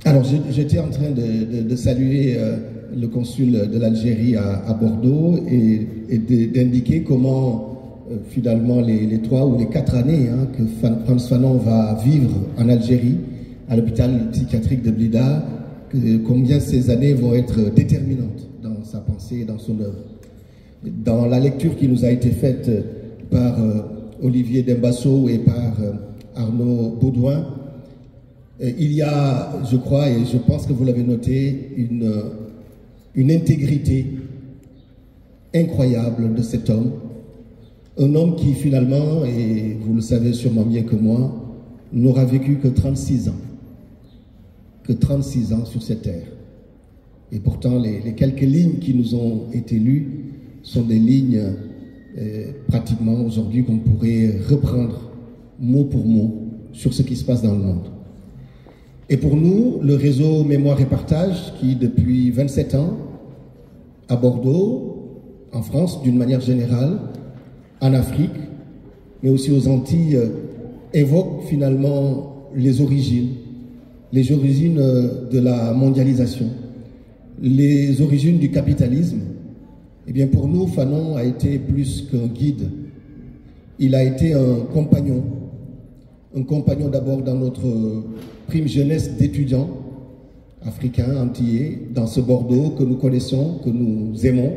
Alors, j'étais en train de saluer le consul de l'Algérie à Bordeaux et d'indiquer comment, finalement, les 3 ou les 4 années que Frantz Fanon va vivre en Algérie, à l'hôpital psychiatrique de Blida, combien ces années vont être déterminantes dans sa pensée et dans son œuvre. Dans la lecture qui nous a été faite par Olivier Dembasso et par Arnaud Baudouin, il y a, je crois, et je pense que vous l'avez noté, une intégrité incroyable de cet homme. Un homme qui finalement, et vous le savez sûrement mieux que moi, n'aura vécu que 36 ans. Que 36 ans sur cette terre. Et pourtant, les quelques lignes qui nous ont été lues sont des lignes pratiquement aujourd'hui qu'on pourrait reprendre mot pour mot sur ce qui se passe dans le monde. Et pour nous, le réseau Mémoire et Partage, qui depuis 27 ans, à Bordeaux, en France d'une manière générale, en Afrique, mais aussi aux Antilles, évoque finalement les origines de la mondialisation, les origines du capitalisme. Eh bien pour nous, Fanon a été plus qu'un guide. Il a été un compagnon d'abord dans notre prime jeunesse d'étudiants africains, antillais, dans ce Bordeaux que nous connaissons, que nous aimons,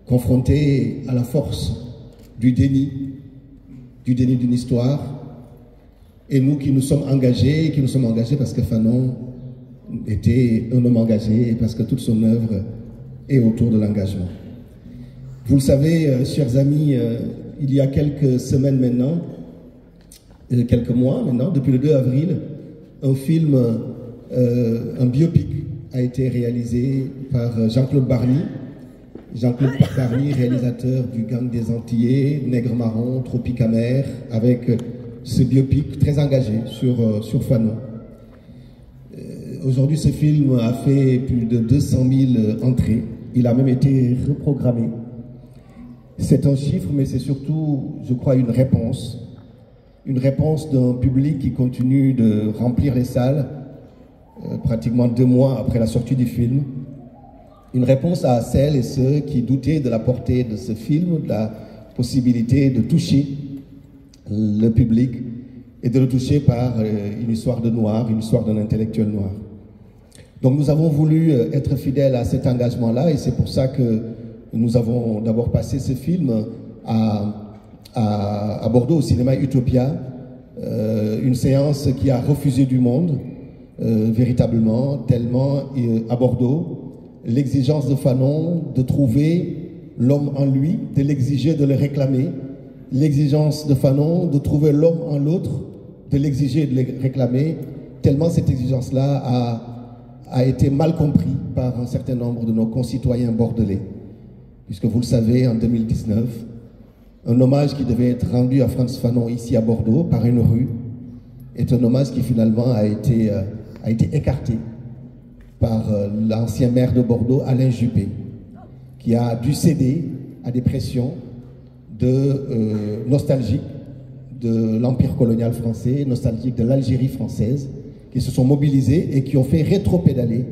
confrontés à la force du déni d'une histoire, et nous qui nous sommes engagés, parce que Fanon était un homme engagé et parce que toute son œuvre est autour de l'engagement. Vous le savez, chers amis, il y a quelques semaines maintenant, quelques mois maintenant, depuis le 2 avril, un film, un biopic a été réalisé par Jean-Claude Barny. Jean-Claude Barny, réalisateur du Gang des Antillais, Nègre Marron, Tropique Amer, avec ce biopic très engagé sur Fanon. Aujourd'hui, ce film a fait plus de 200 000 entrées. Il a même été reprogrammé. C'est un chiffre, mais c'est surtout, je crois, une réponse d'un public qui continue de remplir les salles pratiquement 2 mois après la sortie du film. Une réponse à celles et ceux qui doutaient de la portée de ce film, de la possibilité de toucher le public et de le toucher par une histoire de noir, une histoire d'un intellectuel noir. Donc nous avons voulu être fidèles à cet engagement-là et c'est pour ça que nous avons d'abord passé ce film à Bordeaux, au cinéma Utopia, une séance qui a refusé du monde, véritablement, tellement à Bordeaux, l'exigence de Fanon de trouver l'homme en lui, de l'exiger, de le réclamer, l'exigence de Fanon de trouver l'homme en l'autre, de l'exiger et de le réclamer, tellement cette exigence-là a été mal comprise par un certain nombre de nos concitoyens bordelais. Puisque vous le savez, en 2019, un hommage qui devait être rendu à Frantz Fanon ici à Bordeaux par une rue est un hommage qui finalement a été écarté par l'ancien maire de Alain Juppé, qui a dû céder à des pressions nostalgiques de l'Empire colonial français, nostalgiques de l'Algérie française, qui se sont mobilisés et qui ont fait rétropédaler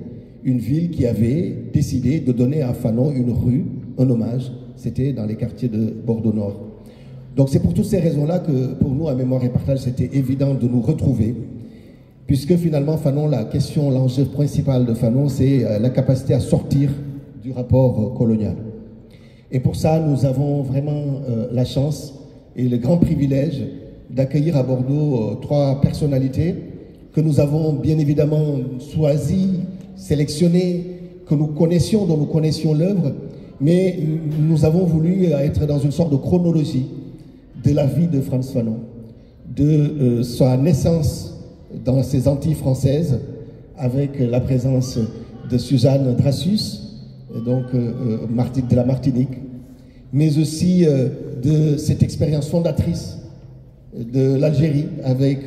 une ville qui avait décidé de donner à Fanon une rue, un hommage. C'était dans les quartiers de Bordeaux-Nord. Donc c'est pour toutes ces raisons-là que pour nous, à Mémoire et Partage, c'était évident de nous retrouver, puisque finalement Fanon, l'enjeu principal de Fanon, c'est la capacité à sortir du rapport colonial. Et pour ça, nous avons vraiment la chance et le grand privilège d'accueillir à Bordeaux 3 personnalités que nous avons bien évidemment choisies, sélectionnées, dont nous connaissions l'œuvre, mais nous avons voulu être dans une sorte de chronologie de la vie de Frantz Fanon, de sa naissance dans ces Antilles françaises, avec la présence de Suzanne Dracius, donc de la Martinique, mais aussi de cette expérience fondatrice de l'Algérie avec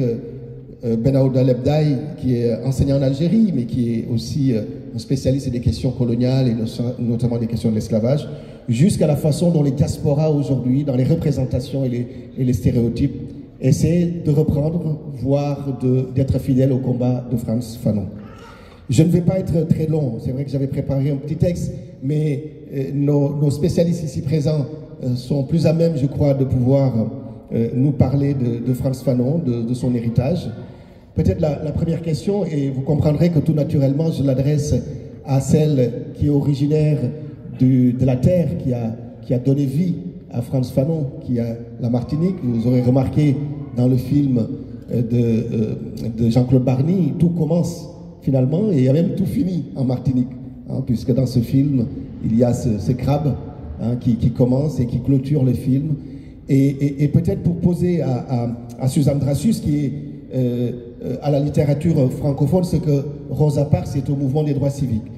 Benaouda Lebdaï, qui est enseignant en Algérie, mais qui est aussi un spécialiste des questions coloniales et notamment des questions de l'esclavage, jusqu'à la façon dont les diasporas aujourd'hui, dans les représentations et les stéréotypes, essaient de reprendre, voire d'être fidèles au combat de Frantz Fanon. Je ne vais pas être très long, c'est vrai que j'avais préparé un petit texte, mais nos spécialistes ici présents sont plus à même, je crois, de pouvoir nous parler de Frantz Fanon, de son héritage. Peut-être la première question, et vous comprendrez que tout naturellement, je l'adresse à celle qui est originaire de la terre, qui a donné vie à Frantz Fanon, qui a la Martinique. Vous aurez remarqué dans le film de Jean-Claude Barny, tout commence finalement, et il y a même tout fini en Martinique, hein, puisque dans ce film, il y a ce crabe hein, qui commence et qui clôture le film. Et peut-être pour poser à Suzanne Dracius, qui est à la littérature francophone, ce que Rosa Parks est au mouvement des droits civiques,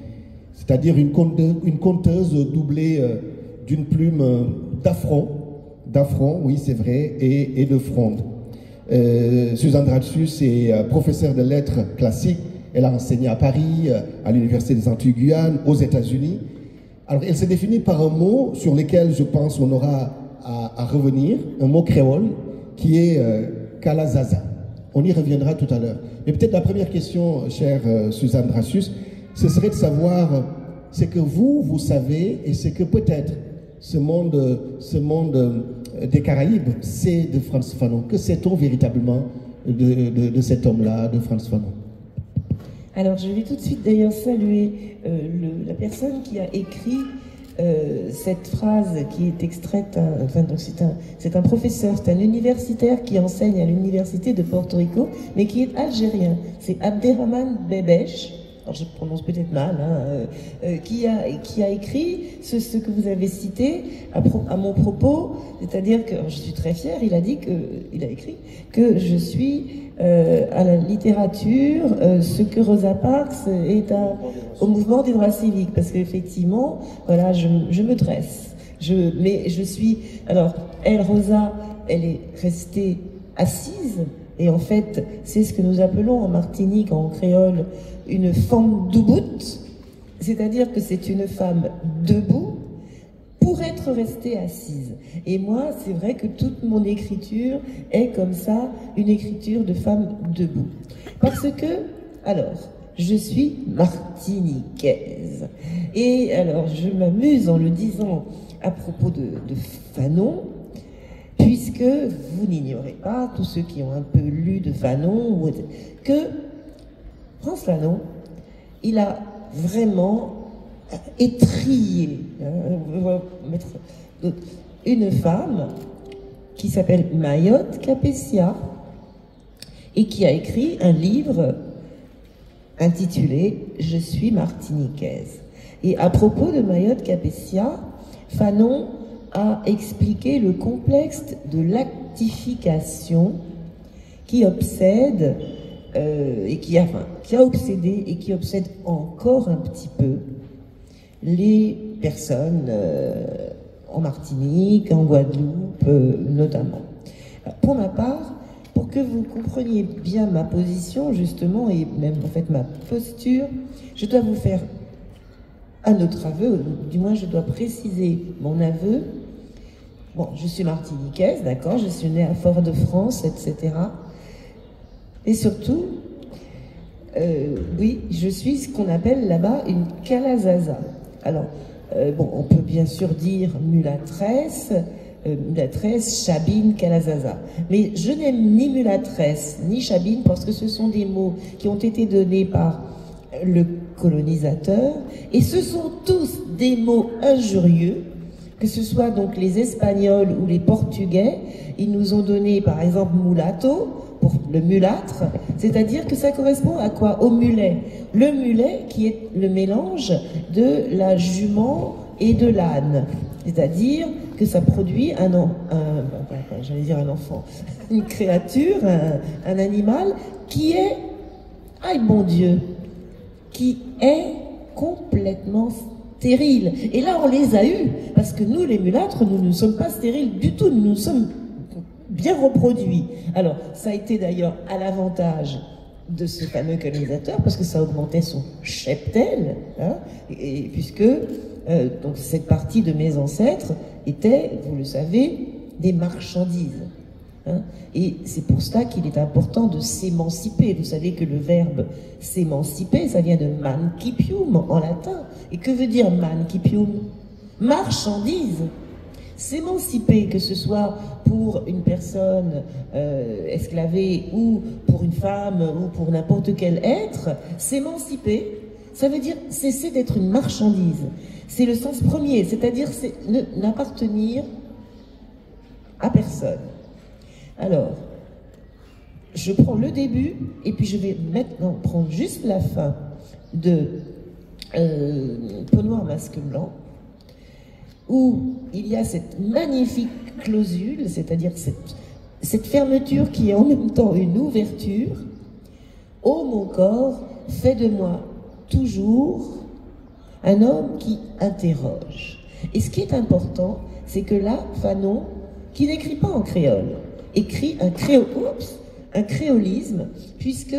c'est-à-dire une conteuse doublée d'une plume d'affront, oui c'est vrai, et de fronde. Suzanne Dracius est professeure de lettres classiques. Elle a enseigné à Paris, à l'Université des Antilles-Guyane, aux États-Unis. Alors, elle s'est définie par un mot sur lequel, je pense, on aura à revenir, un mot créole, qui est Kalazaza. On y reviendra tout à l'heure. Mais peut-être la première question, chère Suzanne Dracius, ce serait de savoir ce que vous savez et ce que peut-être ce monde des Caraïbes sait de Frantz Fanon. Que sait-on véritablement de cet homme-là, de Frantz Fanon? Alors, je vais tout de suite d'ailleurs saluer la personne qui a écrit cette phrase qui est extraite, enfin, donc c'est un professeur, c'est un universitaire qui enseigne à l'université de Porto Rico, mais qui est algérien. C'est Abderrahmane Bebeche, alors je prononce peut-être mal, hein, qui a écrit ce que vous avez cité à mon propos, c'est-à-dire que, je suis très fière, il a écrit que je suis à la littérature ce que Rosa Parks est au mouvement des droits civiques, parce qu'effectivement, voilà, je me dresse. Mais je suis... Alors, Rosa, elle est restée assise, et en fait, c'est ce que nous appelons en Martinique, en créole, une femme debout, c'est-à-dire que c'est une femme debout pour être restée assise. Et moi, c'est vrai que toute mon écriture est comme ça, une écriture de femme debout. Parce que, alors, je suis martiniquaise. Et alors, je m'amuse en le disant à propos de Fanon, puisque vous n'ignorez pas, tous ceux qui ont un peu lu de Fanon, que Frantz Fanon, il a vraiment étrié une femme qui s'appelle Mayotte Capessia et qui a écrit un livre intitulé « Je suis martiniquaise ». Et à propos de Mayotte Capessia, Fanon a expliqué le complexe de l'actification qui obsède et qui a obsédé et qui obsède encore un petit peu les personnes en Martinique, en Guadeloupe notamment. Pour ma part, pour que vous compreniez bien ma position justement et même en fait ma posture, je dois vous faire un autre aveu, ou du moins je dois préciser mon aveu. Bon, je suis martiniquaise, d'accord, je suis née à Fort-de-France, etc. Et surtout, oui, je suis ce qu'on appelle là-bas une Kalazaza. Alors, bon, on peut bien sûr dire mulatresse, chabine, Kalazaza. Mais je n'aime ni mulatresse, ni chabine, parce que ce sont des mots qui ont été donnés par le colonisateur, et ce sont tous des mots injurieux, que ce soit donc les Espagnols ou les Portugais. Ils nous ont donné, par exemple, mulatto, pour le mulâtre, c'est-à-dire que ça correspond à quoi? Au mulet. Le mulet qui est le mélange de la jument et de l'âne. C'est-à-dire que ça produit j'allais dire un enfant, une créature, un animal qui est, aïe mon Dieu, qui est complètement stérile. Et là, on les a eus, parce que nous, les mulâtres, nous ne sommes pas stériles du tout, nous nous sommes bien reproduits. Alors, ça a été d'ailleurs à l'avantage de ce fameux colonisateur, parce que ça augmentait son cheptel, hein, et puisque donc cette partie de mes ancêtres était, vous le savez, des marchandises. Hein. Et c'est pour cela qu'il est important de s'émanciper. Vous savez que le verbe s'émanciper, ça vient de mancipium en latin. Et que veut dire mancipium? Marchandise. S'émanciper, que ce soit pour une personne esclavée ou pour une femme ou pour n'importe quel être, s'émanciper, ça veut dire cesser d'être une marchandise. C'est le sens premier, c'est-à-dire n'appartenir à personne. Alors, je prends le début et puis je vais maintenant prendre juste la fin de Peau noire, masque blanc, où il y a cette magnifique clausule, c'est-à-dire cette fermeture qui est en même temps une ouverture. Ô mon corps, fais de moi toujours un homme qui interroge. Et ce qui est important, c'est que là, Fanon, qui n'écrit pas en créole, écrit un créolisme, puisque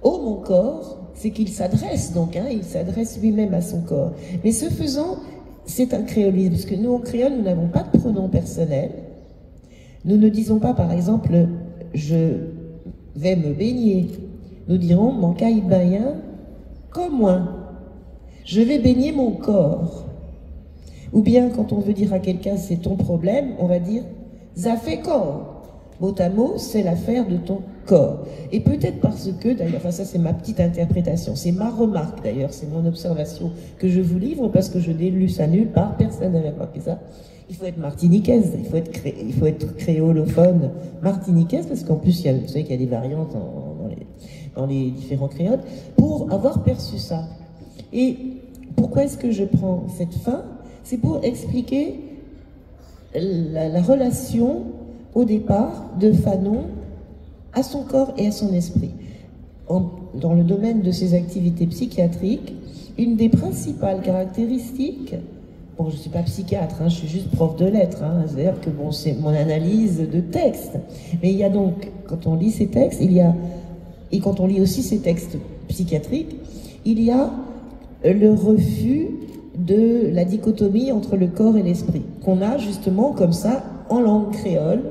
ô mon corps, c'est qu'il s'adresse donc, hein, il s'adresse lui-même à son corps. Mais ce faisant, c'est un créolisme, parce que nous, en créole, nous n'avons pas de pronom personnel. Nous ne disons pas, par exemple, je vais me baigner. Nous dirons, mon caille baïen, comme moi. Je vais baigner mon corps. Ou bien, quand on veut dire à quelqu'un, c'est ton problème, on va dire, ça fait corps. Mot à mot, c'est l'affaire de ton corps. Et peut-être parce que, d'ailleurs, enfin ça c'est ma petite interprétation, c'est ma remarque d'ailleurs, c'est mon observation que je vous livre parce que je n'ai lu ça nulle part, personne n'avait remarqué ça. Il faut être martiniquaise, il faut être créolophone martiniquaise, parce qu'en plus, vous savez qu'il y a des variantes dans les différents créoles, pour avoir perçu ça. Et pourquoi est-ce que je prends cette fin? C'est pour expliquer la relation au départ de Fanon à son corps et à son esprit. Dans le domaine de ses activités psychiatriques, une des principales caractéristiques, bon je ne suis pas psychiatre, hein, je suis juste prof de lettres, hein, c'est-à-dire que bon, c'est mon analyse de texte, mais il y a donc, quand on lit ces textes, et quand on lit aussi ces textes psychiatriques, il y a le refus de la dichotomie entre le corps et l'esprit, qu'on a justement comme ça en langue créole,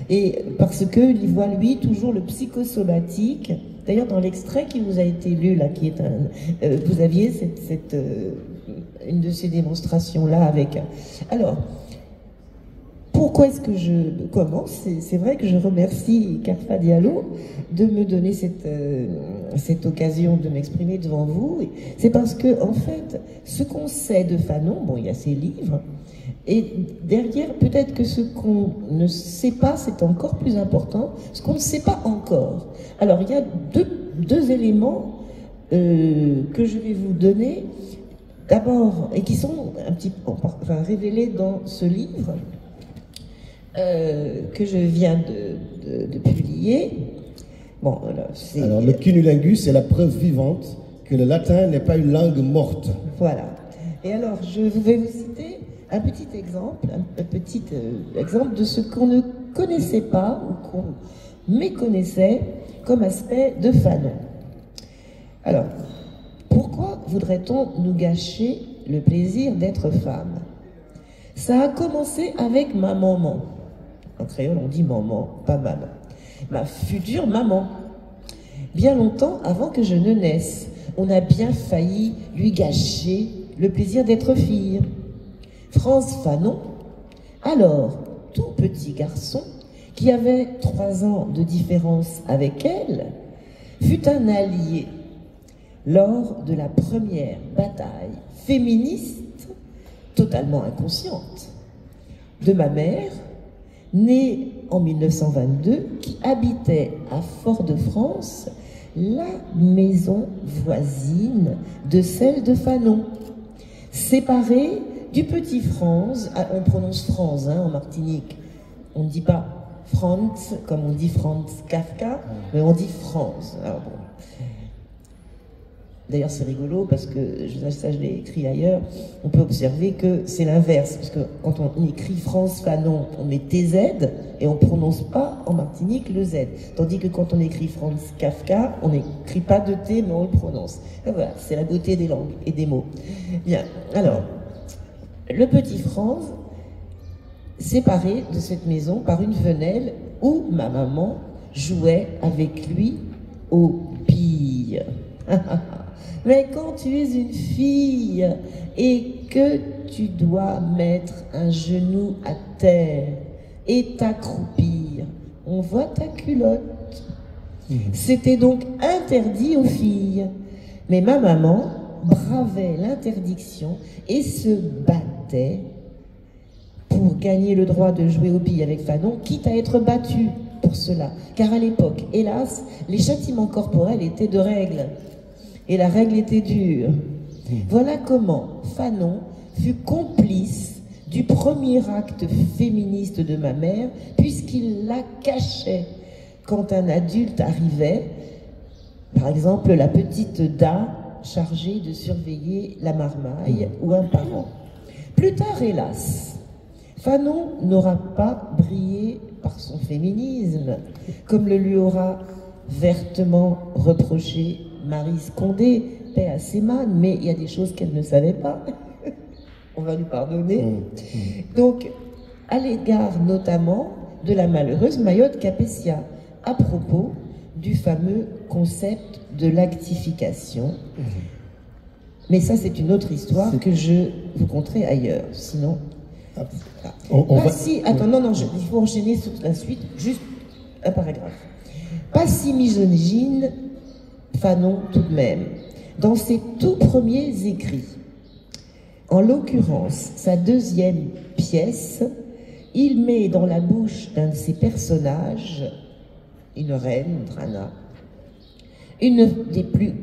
et parce qu'il voit lui toujours le psychosomatique. D'ailleurs dans l'extrait qui vous a été lu là, qui est vous aviez une de ces démonstrations là avec. Alors pourquoi est-ce que je commence? C'est vrai que je remercie Carfa Diallo de me donner cette occasion de m'exprimer devant vous. C'est parce que en fait ce qu'on sait de Fanon, bon il y a ses livres, et derrière, peut-être que ce qu'on ne sait pas, c'est encore plus important, ce qu'on ne sait pas encore. Alors, il y a deux éléments que je vais vous donner, d'abord, et qui sont un petit peu révélés dans ce livre que je viens de publier. Bon, alors, le cunnilingus, c'est la preuve vivante que le latin n'est pas une langue morte. Voilà. Et alors, je vais vous citer un petit exemple, exemple de ce qu'on ne connaissait pas ou qu'on méconnaissait comme aspect de Fanon. Alors, pourquoi voudrait-on nous gâcher le plaisir d'être femme? Ça a commencé avec ma maman. En créole, on dit maman, pas maman. Ma future maman. Bien longtemps avant que je ne naisse, on a bien failli lui gâcher le plaisir d'être fille. France Fanon, alors tout petit garçon, qui avait 3 ans de différence avec elle, fut un allié lors de la première bataille féministe, totalement inconsciente, de ma mère, née en 1922, qui habitait à Fort-de-France, la maison voisine de celle de Fanon, séparée du petit Franz. On prononce Franz hein, en Martinique, on ne dit pas Franz comme on dit Franz Kafka, mais on dit Franz. Alors bon. D'ailleurs c'est rigolo parce que, ça je l'ai écrit ailleurs, on peut observer que c'est l'inverse, parce que quand on écrit France Fanon, on met TZ et on ne prononce pas en Martinique le Z. Tandis que quand on écrit Franz Kafka, on n'écrit pas de T mais on le prononce. Et voilà, c'est la beauté des langues et des mots. Bien, alors, le petit Franz, séparé de cette maison par une fenêtre où ma maman jouait avec lui aux billes. Mais quand tu es une fille et que tu dois mettre un genou à terre et t'accroupir, on voit ta culotte. C'était donc interdit aux filles. Mais ma maman bravait l'interdiction et se battait pour gagner le droit de jouer aux billes avec Fanon, quitte à être battue pour cela. Car à l'époque, hélas, les châtiments corporels étaient de règle. Et la règle était dure. Voilà comment Fanon fut complice du premier acte féministe de ma mère, puisqu'il la cachait quand un adulte arrivait, par exemple la petite Da chargée de surveiller la marmaille ou un parent. Plus tard, hélas, Fanon n'aura pas brillé par son féminisme, comme le lui aura vertement reproché Maryse Condé, paix à ses mânes, mais il y a des choses qu'elle ne savait pas. On va lui pardonner. Donc, à l'égard notamment de la malheureuse Mayotte Capétia, à propos du fameux concept de lactification. Mais ça, c'est une autre histoire que je vous conterai ailleurs. Sinon... Attends, non, il faut enchaîner sur la suite, juste un paragraphe. Pas si misogyne, Fanon tout de même, dans ses tout premiers écrits. En l'occurrence, sa deuxième pièce, il met dans la bouche d'un de ses personnages, une reine, Drana, une des plus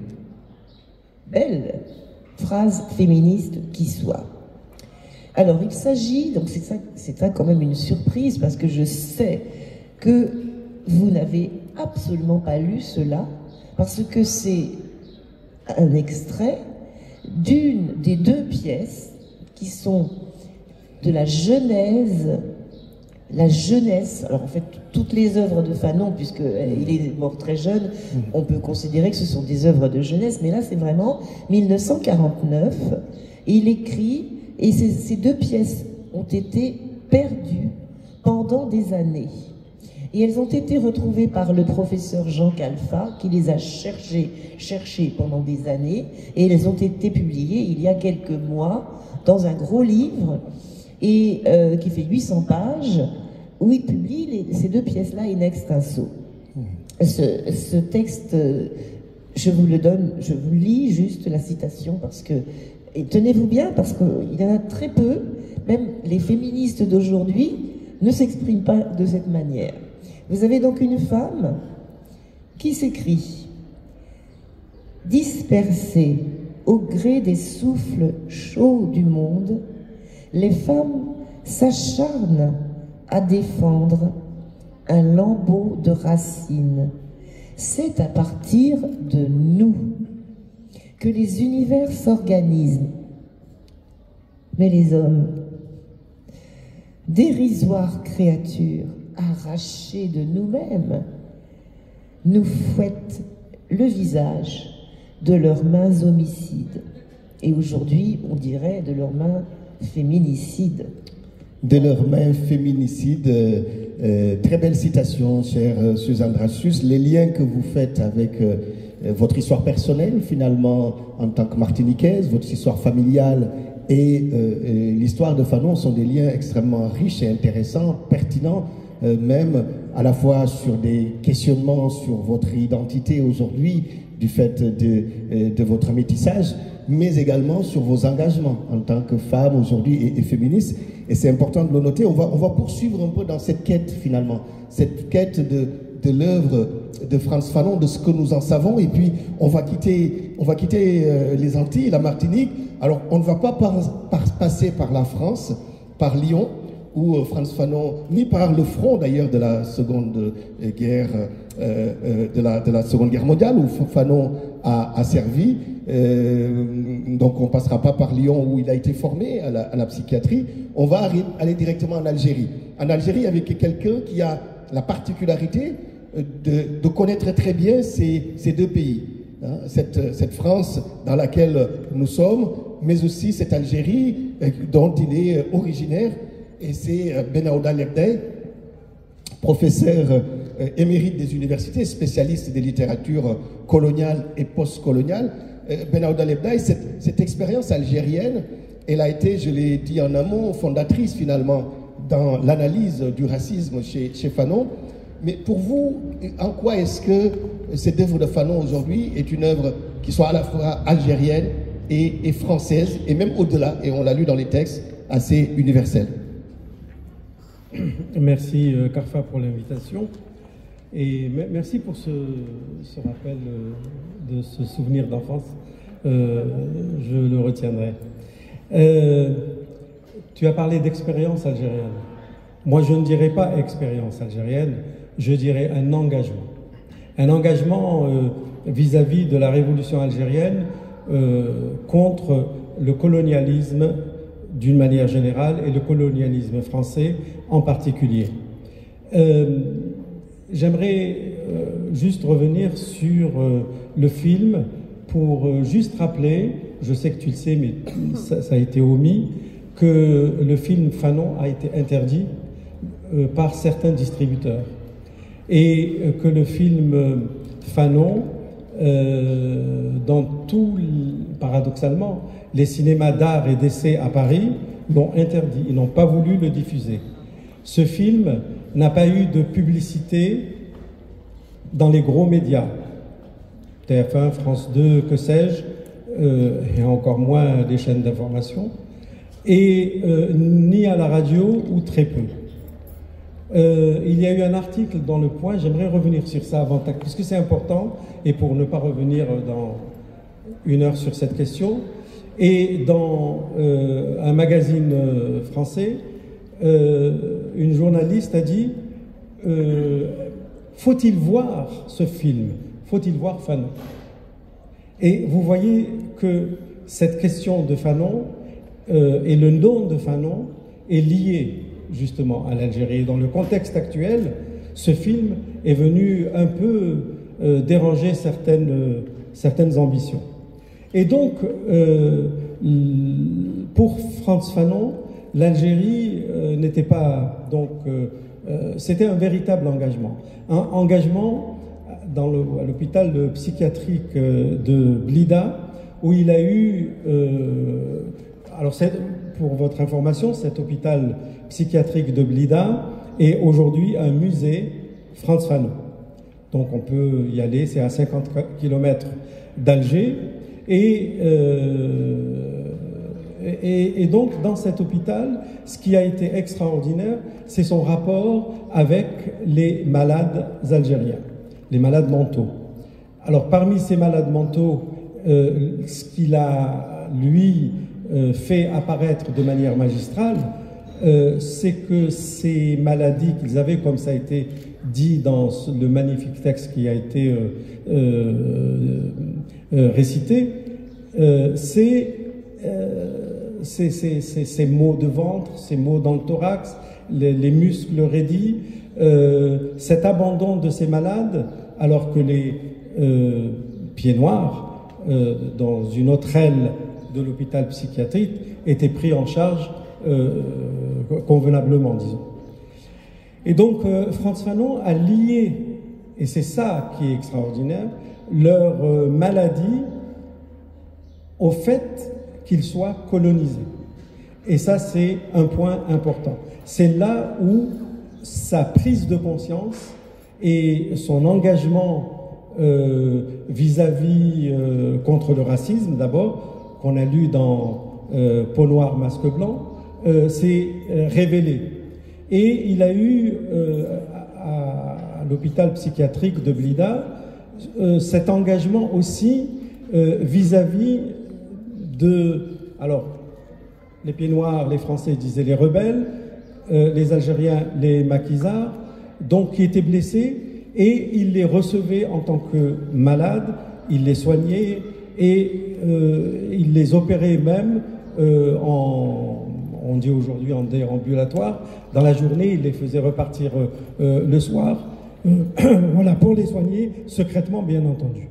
belles phrases féministes qui soit. Alors, il s'agit, donc c'est ça quand même une surprise, parce que je sais que vous n'avez absolument pas lu cela, parce que c'est un extrait d'une des deux pièces qui sont de la Genèse, alors en fait, toutes les œuvres de Fanon, puisqu'il est mort très jeune, on peut considérer que ce sont des œuvres de jeunesse, mais là c'est vraiment 1949, et il écrit, et ces deux pièces ont été perdues pendant des années. Et elles ont été retrouvées par le professeur Jean Calfa, qui les a cherchées pendant des années, et elles ont été publiées il y a quelques mois dans un gros livre, et qui fait 800 pages, où il publie ces deux pièces-là in extenso. Ce texte, je vous le donne, je vous lis juste la citation, parce que, et tenez-vous bien, parce qu'il y en a très peu, même les féministes d'aujourd'hui ne s'expriment pas de cette manière. Vous avez donc une femme qui s'écrit « Dispersées au gré des souffles chauds du monde, les femmes s'acharnent à défendre un lambeau de racines. C'est à partir de nous que les univers s'organisent. Mais les hommes, dérisoires créatures arrachées de nous-mêmes, nous fouettent le visage de leurs mains homicides. Et aujourd'hui, on dirait de leurs mains féminicides. De leurs mains féminicides. Très belle citation, chère Suzanne Dracius. Les liens que vous faites avec votre histoire personnelle, finalement, en tant que Martiniquaise, votre histoire familiale et l'histoire de Fanon sont des liens extrêmement riches et intéressants, pertinents, même à la fois sur des questionnements sur votre identité aujourd'hui, du fait de votre métissage, mais également sur vos engagements en tant que femme aujourd'hui et féministe. Et c'est important de le noter. On va poursuivre un peu dans cette quête, finalement, cette quête de l'œuvre de Frantz Fanon, de ce que nous en savons. Et puis, on va quitter les Antilles, la Martinique. Alors, on ne va pas passer par la France, par Lyon, où Frantz Fanon, ni par le front d'ailleurs de la Seconde Guerre, de la Seconde Guerre mondiale, où Fanon a servi. Donc on ne passera pas par Lyon où il a été formé à la psychiatrie. On va aller directement en Algérie. En Algérie, avec quelqu'un qui a la particularité de connaître très bien ces deux pays. Hein, cette France dans laquelle nous sommes, mais aussi cette Algérie dont il est originaire. Et c'est Benaouda Lebday professeur émérite des universités, spécialiste des littératures coloniales et postcoloniales. Benaouda Lebdaye, cette expérience algérienne, elle a été, je l'ai dit en amont, fondatrice finalement dans l'analyse du racisme chez Fanon. Mais pour vous, en quoi est-ce que cette œuvre de Fanon aujourd'hui est une œuvre qui soit à la fois algérienne et française, et même au-delà, et on l'a lu dans les textes, assez universelle? Merci Carfa pour l'invitation, et merci pour ce rappel de ce souvenir d'enfance. Je le retiendrai. Tu as parlé d'expérience algérienne. Moi, je ne dirais pas expérience algérienne, je dirais un engagement. Un engagement vis-à-vis de la révolution algérienne contre le colonialisme d'une manière générale et le colonialisme français en particulier. J'aimerais juste revenir sur le film pour juste rappeler, je sais que tu le sais, mais ça a été omis, que le film Fanon a été interdit par certains distributeurs et que le film Fanon, paradoxalement, les cinémas d'art et d'essai à Paris l'ont interdit, ils n'ont pas voulu le diffuser. Ce film n'a pas eu de publicité dans les gros médias, TF1, France 2, que sais-je, et encore moins les chaînes d'information, et ni à la radio, ou très peu. Il y a eu un article dans Le Point, j'aimerais revenir sur ça avant, parce que c'est important, et pour ne pas revenir dans une heure sur cette question, et dans un magazine français, une journaliste a dit faut-il voir ce film? Faut-il voir Fanon? Et vous voyez que cette question de Fanon et le nom de Fanon est lié justement à l'Algérie. Dans le contexte actuel, ce film est venu un peu déranger certaines ambitions. Et donc, pour Frantz Fanon, l'Algérie n'était pas donc c'était un véritable engagement. Un engagement à l'hôpital psychiatrique de Blida, où il a eu... alors, pour votre information, cet hôpital psychiatrique de Blida est aujourd'hui un musée Frantz Fanon. Donc, on peut y aller, c'est à 50 km d'Alger. Et donc, dans cet hôpital, ce qui a été extraordinaire, c'est son rapport avec les malades algériens, les malades mentaux. Alors, parmi ces malades mentaux, ce qu'il a, lui, fait apparaître de manière magistrale, c'est que ces maladies qu'ils avaient, comme ça a été dit dans le magnifique texte qui a été récité, c'est ces maux de ventre, ces maux dans le thorax, les muscles raidis, cet abandon de ces malades, alors que les pieds noirs, dans une autre aile de l'hôpital psychiatrique, étaient pris en charge convenablement, disons. Et donc, Frantz Fanon a lié, et c'est ça qui est extraordinaire, leur maladie au fait qu'ils soient colonisés. Et ça, c'est un point important. C'est là où sa prise de conscience et son engagement vis-à-vis contre le racisme, d'abord, qu'on a lu dans Peau noire, masque blanc, s'est révélé. Et il a eu à l'hôpital psychiatrique de Blida cet engagement aussi vis-à-vis de... Alors, les pieds noirs, les Français disaient les rebelles, les Algériens, les maquisards, donc qui étaient blessés, et il les recevait en tant que malades, il les soignait, et il les opérait même on dit aujourd'hui en déambulatoire. Dans la journée, il les faisait repartir le soir, voilà, pour les soigner, secrètement bien entendu.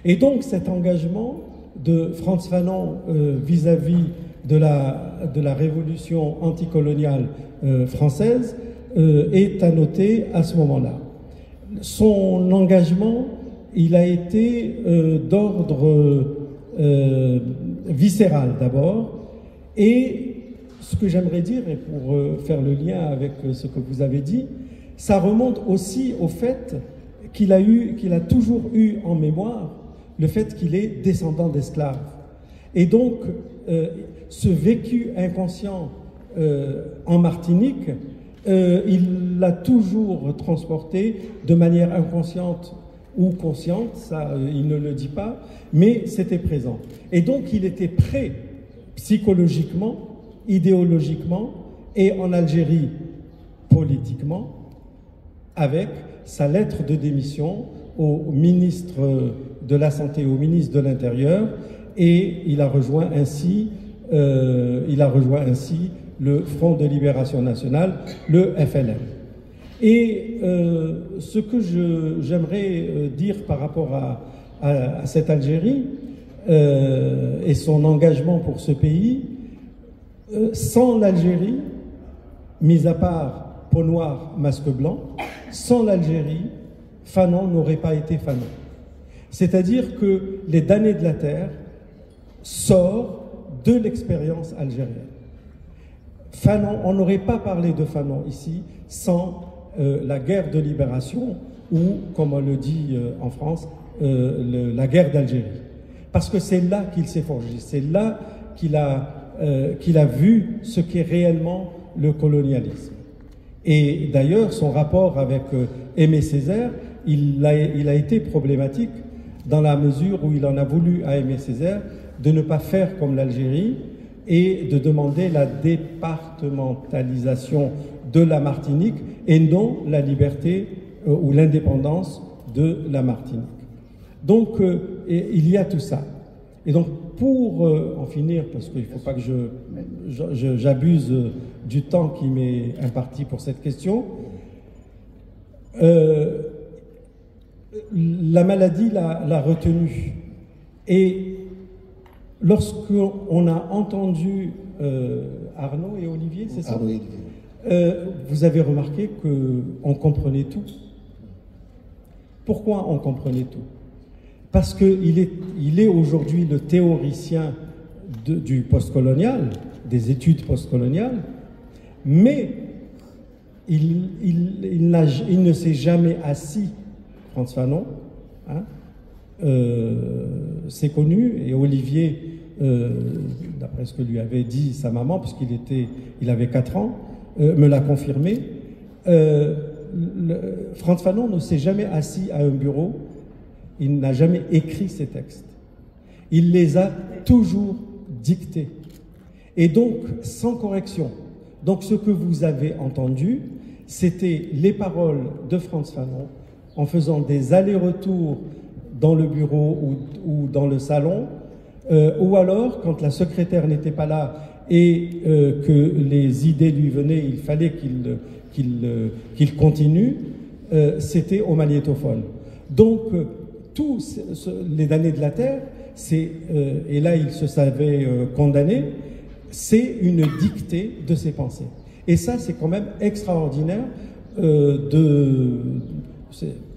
Et donc cet engagement de Frantz Fanon vis-à-vis de la révolution anticoloniale française est à noter à ce moment-là. Son engagement, il a été d'ordre viscéral d'abord, et ce que j'aimerais dire, et pour faire le lien avec ce que vous avez dit, ça remonte aussi au fait qu'il a toujours eu en mémoire le fait qu'il est descendant d'esclaves. Et donc, ce vécu inconscient en Martinique, il l'a toujours transporté de manière inconsciente ou consciente, ça il ne le dit pas, mais c'était présent. Et donc il était prêt psychologiquement, idéologiquement et en Algérie politiquement avec sa lettre de démission au ministre de la Santé, au ministre de l'Intérieur, et il a rejoint ainsi le Front de Libération Nationale, le FLN. Et ce que j'aimerais dire par rapport à cette Algérie et son engagement pour ce pays, sans l'Algérie, mis à part peau noire, masque blanc, sans l'Algérie, Fanon n'aurait pas été Fanon. C'est-à-dire que les damnés de la terre sort de l'expérience algérienne. Fanon, on n'aurait pas parlé de Fanon ici sans la guerre de libération ou, comme on le dit en France, la guerre d'Algérie. Parce que c'est là qu'il s'est forgé, c'est là qu'il a vu ce qu'est réellement le colonialisme. Et d'ailleurs, son rapport avec Aimé Césaire, il a été problématique dans la mesure où il en a voulu à Aimé Césaire de ne pas faire comme l'Algérie et de demander la départementalisation de la Martinique et non la liberté ou l'indépendance de la Martinique. Donc, il y a tout ça. Et donc, pour en finir, parce qu'il ne faut pas que j'abuse du temps qui m'est imparti pour cette question, la maladie l'a retenu. Et lorsqu'on a entendu Arnaud et Olivier, c'est ça ? Arnaud et Olivier. Vous avez remarqué qu'on comprenait tout. Pourquoi on comprenait tout ? Parce qu'il est aujourd'hui le théoricien du postcolonial, des études postcoloniales, mais il ne s'est jamais assis, Frantz Fanon, hein, c'est connu, et Olivier, d'après ce que lui avait dit sa maman, puisqu'il avait 4 ans, me l'a confirmé, Frantz Fanon ne s'est jamais assis à un bureau, il n'a jamais écrit ses textes. Il les a toujours dictés. Et donc, sans correction. Donc, ce que vous avez entendu, c'était les paroles de Frantz Fanon en faisant des allers-retours dans le bureau ou dans le salon, ou alors, quand la secrétaire n'était pas là et que les idées lui venaient, il fallait qu'il continue, c'était au magnétophone. Donc, tous les damnés de la terre, et là il se savait condamné, c'est une dictée de ses pensées. Et ça, c'est quand même extraordinaire.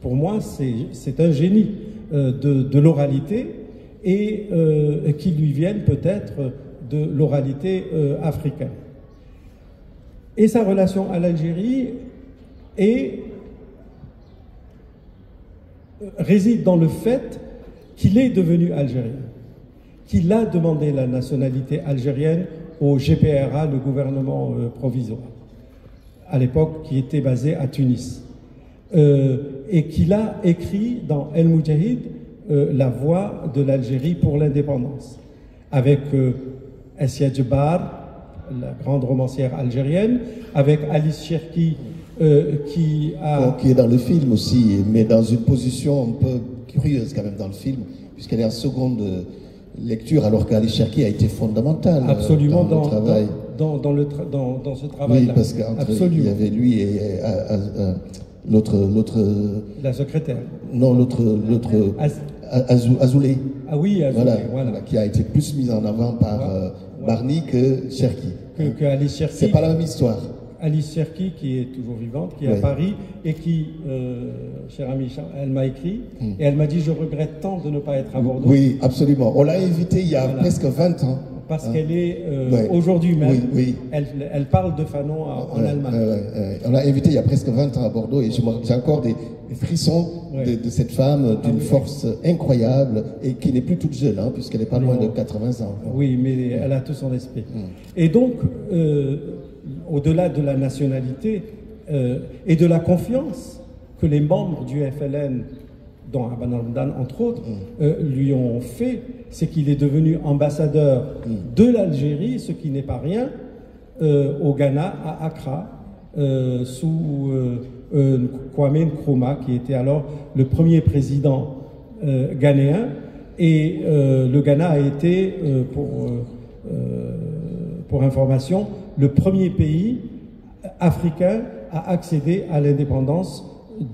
Pour moi, c'est un génie de l'oralité et qui lui viennent peut-être de l'oralité africaine. Et sa relation à l'Algérie réside dans le fait qu'il est devenu algérien, qu'il a demandé la nationalité algérienne au GPRA, le gouvernement provisoire, à l'époque qui était basé à Tunis, et qu'il a écrit dans El Moudjahid la voix de l'Algérie pour l'indépendance, avec Assia Djebar, la grande romancière algérienne, avec Alice Cherki, qui est dans le film aussi, mais dans une position un peu curieuse quand même dans le film, puisqu'elle est en seconde lecture, alors qu'Alice Cherki a été fondamentale absolument dans le travail. Dans ce travail-là. Oui, parce qu'il y avait lui et l'autre... La secrétaire. Non, l'autre... Azoulay. Ah oui, Azoulay, voilà. Qui a été plus mise en avant par Barny que Cherki. Que Alice Cherki. C'est pas la même histoire. Alice Cherki, qui est toujours vivante, qui est à Paris, et qui, cher ami, elle m'a écrit, et elle m'a dit « Je regrette tant de ne pas être à Bordeaux ». Oui, absolument. On l'a invitée il y a presque 20 ans. Parce qu'elle est, aujourd'hui même, elle parle de Fanon en Allemagne. On l'a invitée il y a presque 20 ans à Bordeaux, et j'ai encore des frissons de cette femme d'une force incroyable, et qui n'est plus toute jeune, hein, puisqu'elle n'est pas loin de 80 ans. Oui, mais elle a tout son esprit. Et donc, au-delà de la nationalité et de la confiance que les membres du FLN, dont Aban Ramdan entre autres, lui ont fait, c'est qu'il est devenu ambassadeur de l'Algérie, ce qui n'est pas rien, au Ghana, à Accra, sous Kwame Nkrumah, qui était alors le premier président ghanéen. Et le Ghana a été, pour information, le premier pays africain à accéder à l'indépendance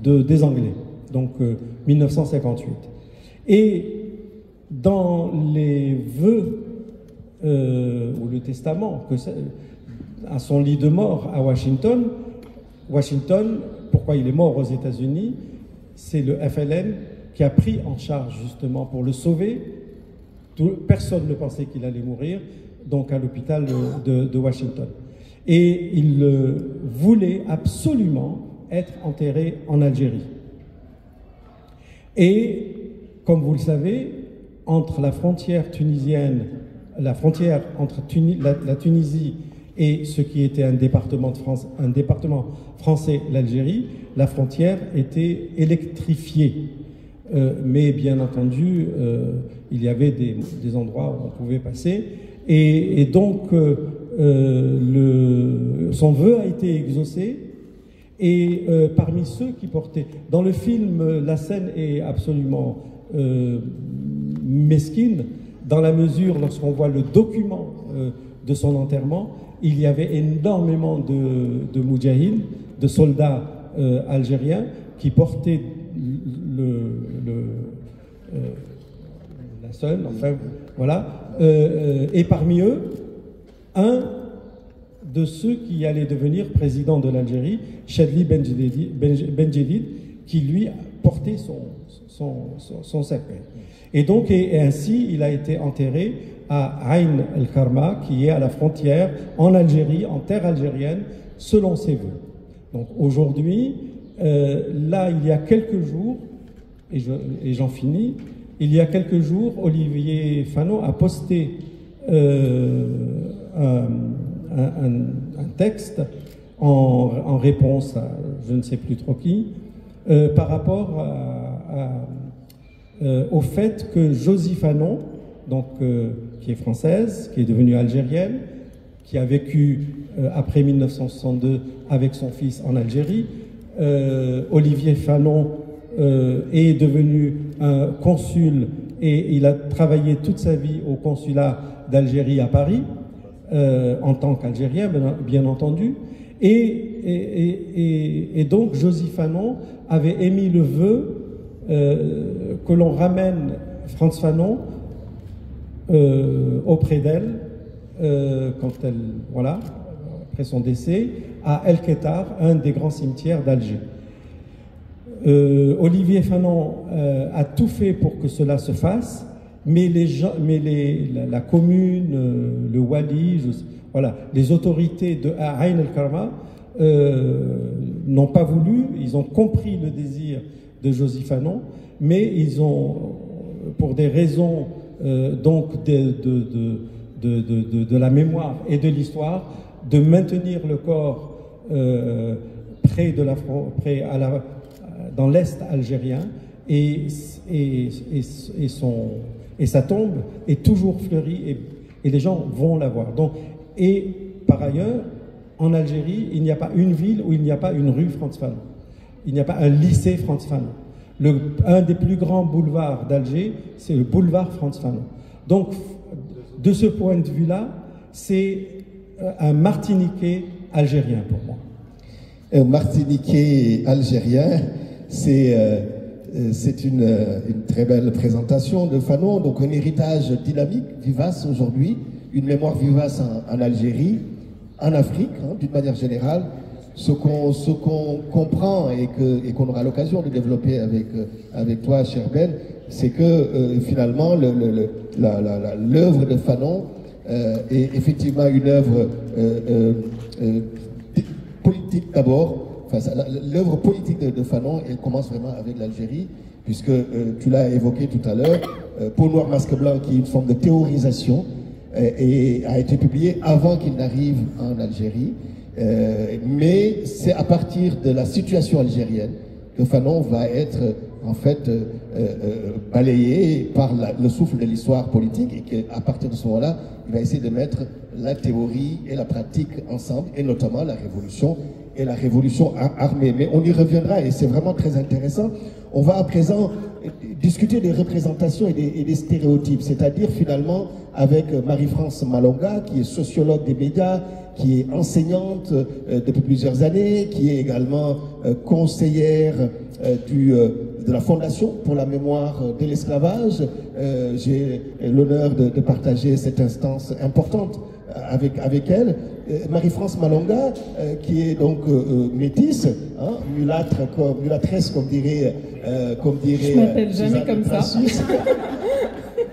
des Anglais, donc 1958. Et dans les vœux ou le testament, à son lit de mort à Washington, pourquoi il est mort aux États-Unis, c'est le FLN qui a pris en charge justement pour le sauver. Personne ne pensait qu'il allait mourir, donc à l'hôpital de Washington. Et il voulait absolument être enterré en Algérie. Et, comme vous le savez, entre la frontière tunisienne, la frontière entre la Tunisie et ce qui était un département français, l'Algérie, la frontière était électrifiée. Mais bien entendu, il y avait des endroits où on pouvait passer. Et donc, son vœu a été exaucé. Et parmi ceux qui portaient... Dans le film, la scène est absolument mesquine, dans la mesure, lorsqu'on voit le document de son enterrement, il y avait énormément de moudjahines, de soldats algériens qui portaient la seule, enfin, voilà. Et parmi eux, un de ceux qui allaient devenir président de l'Algérie, Chadli Benjedid, qui lui portait son cercueil. Et donc, et ainsi, il a été enterré à Ain el-Karma, qui est à la frontière en Algérie, en terre algérienne, selon ses vœux. Donc aujourd'hui, là, il y a quelques jours, et j'en finis, il y a quelques jours, Olivier Fanon a posté un texte en réponse à je ne sais plus trop qui, par rapport au fait que Josie Fanon, donc, qui est française, qui est devenue algérienne, qui a vécu après 1962 avec son fils en Algérie, Olivier Fanon est devenu un consul et il a travaillé toute sa vie au consulat d'Algérie à Paris, en tant qu'Algérien, bien entendu. Et donc, Josie Fanon avait émis le vœu que l'on ramène Frantz Fanon auprès d'elle, quand elle, voilà, après son décès, à El Kettar, un des grands cimetières d'Alger. Olivier Fanon a tout fait pour que cela se fasse, mais la commune, le wali, voilà, les autorités de Ain el-Karma n'ont pas voulu. Ils ont compris le désir de Josie Fanon, mais ils ont, pour des raisons donc de la mémoire et de l'histoire, de maintenir le corps dans l'Est algérien, et sa tombe est toujours fleurie et les gens vont la voir. Donc, et par ailleurs, en Algérie, il n'y a pas une ville où il n'y a pas une rue Frantz Fanon. Il n'y a pas un lycée Frantz Fanon. Un des plus grands boulevards d'Alger, c'est le boulevard Frantz Fanon. Donc, de ce point de vue-là, c'est un Martiniquais algérien pour moi. Un Martiniquais algérien, c'est une très belle présentation de Fanon, donc un héritage dynamique, vivace aujourd'hui, une mémoire vivace en Algérie, en Afrique, hein, d'une manière générale, ce qu'on comprend et qu'on aura l'occasion de développer avec toi, cher Ben, c'est que finalement l'œuvre de Fanon est effectivement une œuvre politique d'abord. Enfin, l'œuvre politique de Fanon, elle commence vraiment avec l'Algérie, puisque tu l'as évoqué tout à l'heure, Peau noire, masque blanc, qui est une forme de théorisation, et a été publié avant qu'il n'arrive en Algérie. Mais c'est à partir de la situation algérienne que Fanon va être en fait balayé par le souffle de l'histoire politique, et qu'à partir de ce moment-là, il va essayer de mettre la théorie et la pratique ensemble, et notamment la révolution et la révolution armée. Mais on y reviendra et c'est vraiment très intéressant. On va à présent discuter des représentations et des stéréotypes, c'est-à-dire finalement avec Marie-France Malonga, qui est sociologue des médias, qui est enseignante depuis plusieurs années, qui est également conseillère de la Fondation pour la mémoire de l'esclavage. J'ai l'honneur de partager cette instance importante avec elle. Marie-France Malonga, qui est donc métisse, hein, mulâtresse comme dirait je m'appelle jamais comme ça.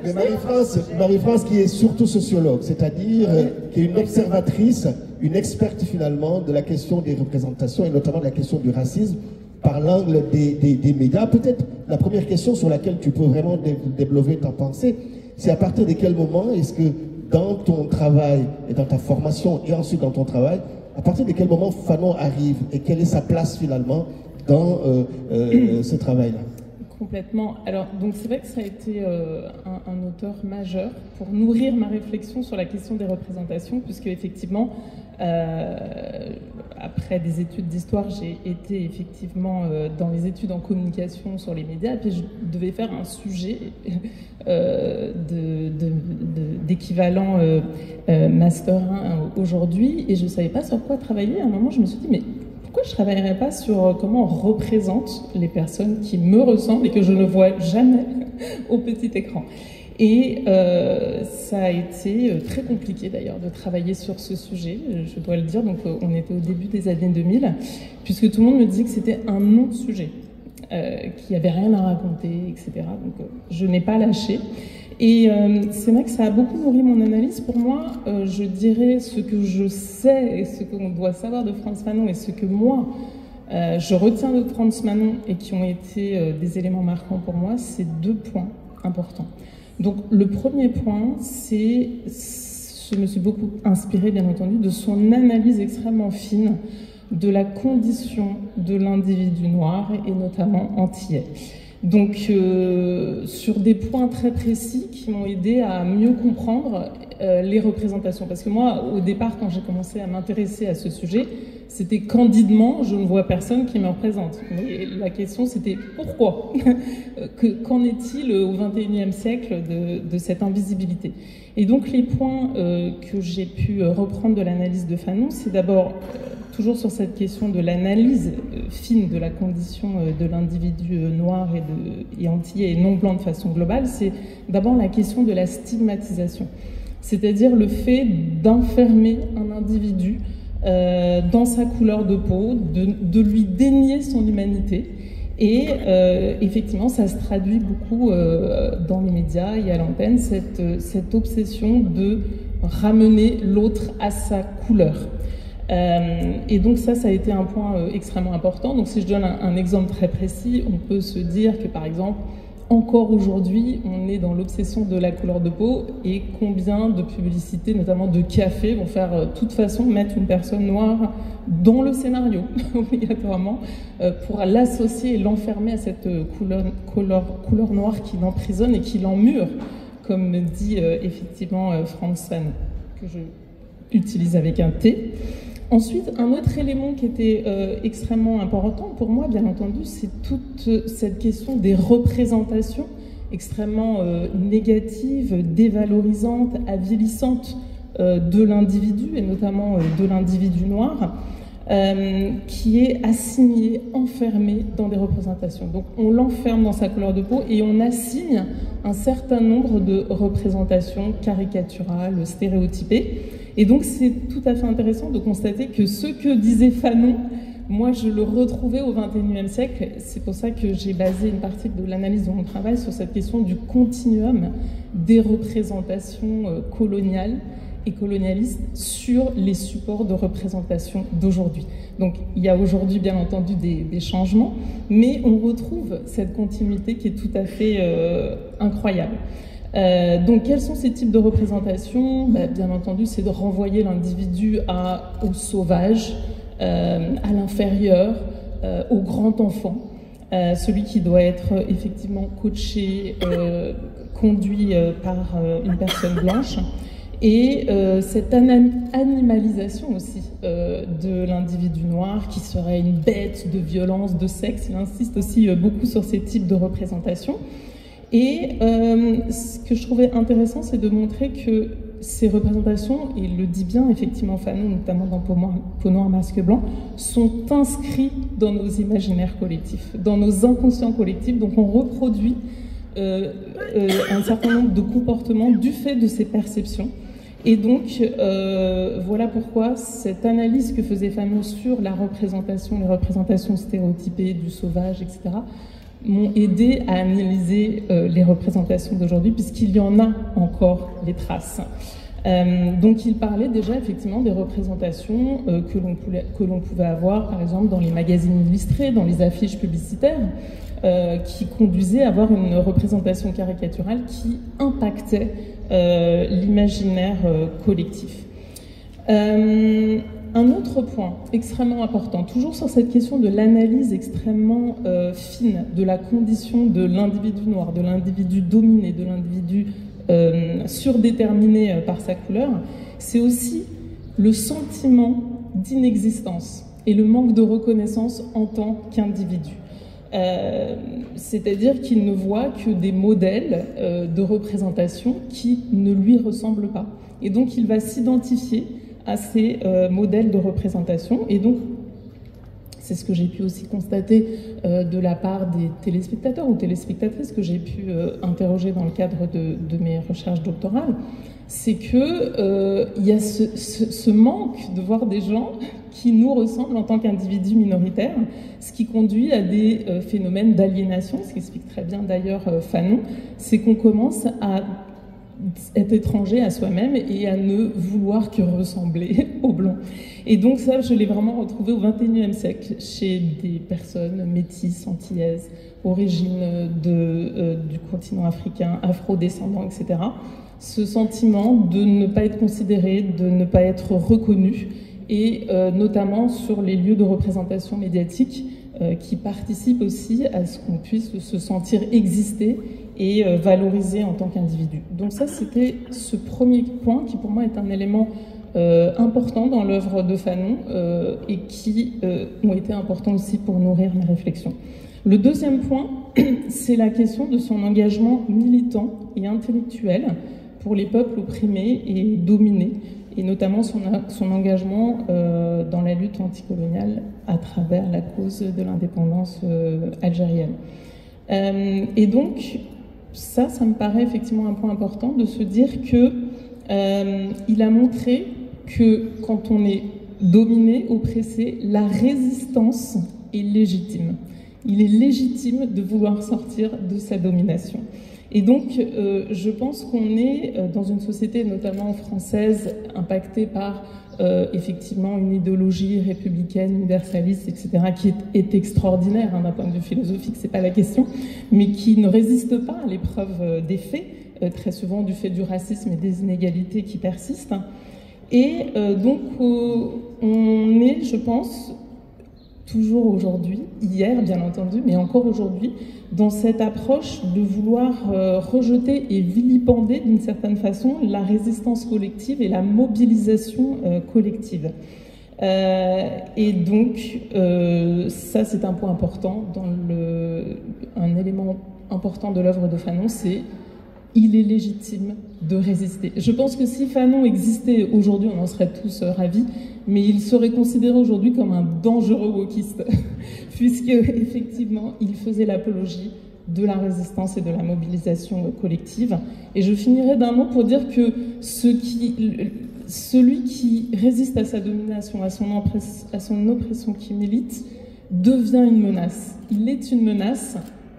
Mais Marie-France qui est surtout sociologue, c'est-à-dire qui est une observatrice, une experte finalement de la question des représentations et notamment de la question du racisme par l'angle des médias. Peut-être la première question sur laquelle tu peux vraiment développer ta pensée, c'est à partir de quel moment est-ce que dans ton travail et dans ta formation et ensuite dans ton travail, à partir de quel moment Fanon arrive et quelle est sa place finalement dans ce travail-là? Complètement. Alors, donc c'est vrai que ça a été un auteur majeur pour nourrir ma réflexion sur la question des représentations, puisque effectivement, après des études d'histoire, j'ai été effectivement dans les études en communication sur les médias, et puis je devais faire un sujet d'équivalent Master 1 aujourd'hui, et je ne savais pas sur quoi travailler. À un moment, je me suis dit, mais pourquoi je ne travaillerais pas sur comment on représente les personnes qui me ressemblent et que je ne vois jamais au petit écran? Et ça a été très compliqué d'ailleurs de travailler sur ce sujet, je dois le dire. Donc on était au début des années 2000, puisque tout le monde me disait que c'était un non-sujet, qu'il n'y avait rien à raconter, etc. Donc je n'ai pas lâché. Et c'est vrai que ça a beaucoup nourri mon analyse. Pour moi, je dirais ce que je sais et ce qu'on doit savoir de Frantz Fanon et ce que moi, je retiens de Frantz Fanon et qui ont été des éléments marquants pour moi, c'est deux points importants. Donc le premier point, c'est, je me suis beaucoup inspirée bien entendu de son analyse extrêmement fine de la condition de l'individu noir et notamment antillais. Donc sur des points très précis qui m'ont aidé à mieux comprendre les représentations. Parce que moi, au départ, quand j'ai commencé à m'intéresser à ce sujet, c'était candidement, je ne vois personne qui me représente. Et la question, c'était pourquoi? Qu'en est-il au XXIe siècle de cette invisibilité? Et donc les points que j'ai pu reprendre de l'analyse de Fanon, c'est d'abord toujours sur cette question de l'analyse fine de la condition de l'individu noir et antillais et non blanc de façon globale, c'est d'abord la question de la stigmatisation. C'est-à-dire le fait d'enfermer un individu dans sa couleur de peau, de lui dénier son humanité. Et effectivement, ça se traduit beaucoup dans les médias et à l'antenne, cette obsession de ramener l'autre à sa couleur. Et donc ça a été un point extrêmement important. Donc si je donne un exemple très précis, on peut se dire que par exemple, encore aujourd'hui, on est dans l'obsession de la couleur de peau et combien de publicités, notamment de café, vont faire de toute façon mettre une personne noire dans le scénario, obligatoirement, pour l'associer et l'enfermer à cette couleur noire qui l'emprisonne et qui l'emmure, comme dit effectivement Frantz Fanon, que je utilise avec un T. Ensuite, un autre élément qui était extrêmement important pour moi, bien entendu, c'est toute cette question des représentations extrêmement négatives, dévalorisantes, avilissantes de l'individu, et notamment de l'individu noir, qui est assigné, enfermé dans des représentations. Donc on l'enferme dans sa couleur de peau et on assigne un certain nombre de représentations caricaturales, stéréotypées. Et donc c'est tout à fait intéressant de constater que ce que disait Fanon, moi je le retrouvais au XXIe siècle. C'est pour ça que j'ai basé une partie de l'analyse de mon travail sur cette question du continuum des représentations coloniales et colonialistes sur les supports de représentation d'aujourd'hui. Donc il y a aujourd'hui bien entendu des changements, mais on retrouve cette continuité qui est tout à fait incroyable. Donc quels sont ces types de représentations? Bien entendu, c'est de renvoyer l'individu au sauvage, à l'inférieur, au grand enfant, celui qui doit être effectivement coaché, conduit par une personne blanche. Et cette animalisation aussi de l'individu noir qui serait une bête de violence, de sexe. Il insiste aussi beaucoup sur ces types de représentations. Et ce que je trouvais intéressant, c'est de montrer que ces représentations, et le dit bien effectivement Fanon, notamment dans Peau noire, masque blanc, sont inscrits dans nos imaginaires collectifs, dans nos inconscients collectifs. Donc on reproduit un certain nombre de comportements du fait de ces perceptions. Et donc, voilà pourquoi cette analyse que faisait Fanon sur la représentation, les représentations stéréotypées du sauvage, etc., m'ont aidé à analyser les représentations d'aujourd'hui, puisqu'il y en a encore des traces. Donc il parlait déjà effectivement des représentations que l'on pouvait avoir, par exemple, dans les magazines illustrés, dans les affiches publicitaires, qui conduisaient à avoir une représentation caricaturale qui impactait l'imaginaire collectif. Un autre point extrêmement important, toujours sur cette question de l'analyse extrêmement fine de la condition de l'individu noir, de l'individu dominé, de l'individu surdéterminé par sa couleur, c'est aussi le sentiment d'inexistence et le manque de reconnaissance en tant qu'individu. C'est-à-dire qu'il ne voit que des modèles de représentation qui ne lui ressemblent pas. Et donc il va s'identifier à ces modèles de représentation. Et donc, c'est ce que j'ai pu aussi constater de la part des téléspectateurs ou téléspectatrices que j'ai pu interroger dans le cadre de mes recherches doctorales, c'est que il y a ce manque de voir des gens qui nous ressemblent en tant qu'individus minoritaires, ce qui conduit à des phénomènes d'aliénation, ce qui explique très bien d'ailleurs Fanon, c'est qu'on commence à être étranger à soi-même et à ne vouloir que ressembler aux Blancs. Et donc ça, je l'ai vraiment retrouvé au XXIe siècle chez des personnes métisses, antillaises, origines du continent africain, afro-descendants, etc. Ce sentiment de ne pas être considéré, de ne pas être reconnu, et notamment sur les lieux de représentation médiatique qui participent aussi à ce qu'on puisse se sentir exister et valorisé en tant qu'individu. Donc ça, c'était ce premier point qui pour moi est un élément important dans l'œuvre de Fanon et qui ont été importants aussi pour nourrir mes réflexions. Le deuxième point, c'est la question de son engagement militant et intellectuel pour les peuples opprimés et dominés, et notamment son engagement dans la lutte anticoloniale à travers la cause de l'indépendance algérienne. Et donc, ça me paraît effectivement un point important de se dire que il a montré que quand on est dominé, oppressé, la résistance est légitime. Il est légitime de vouloir sortir de sa domination. Et donc, je pense qu'on est dans une société, notamment française, impactée par effectivement une idéologie républicaine, universaliste, etc., qui est extraordinaire d'un point de vue philosophique, c'est pas la question, mais qui ne résiste pas à l'épreuve des faits, très souvent du fait du racisme et des inégalités qui persistent. Et donc, on est, je pense, toujours aujourd'hui, hier bien entendu, mais encore aujourd'hui, dans cette approche de vouloir rejeter et vilipender d'une certaine façon la résistance collective et la mobilisation collective. Et donc, ça c'est un point important, un élément important de l'œuvre de Fanon, c'est il est légitime de résister. Je pense que si Fanon existait aujourd'hui, on en serait tous ravis, mais il serait considéré aujourd'hui comme un dangereux wokiste, puisque effectivement, il faisait l'apologie de la résistance et de la mobilisation collective. Et je finirai d'un mot pour dire que celui qui résiste à sa domination, à son oppression, qui milite, devient une menace. Il est une menace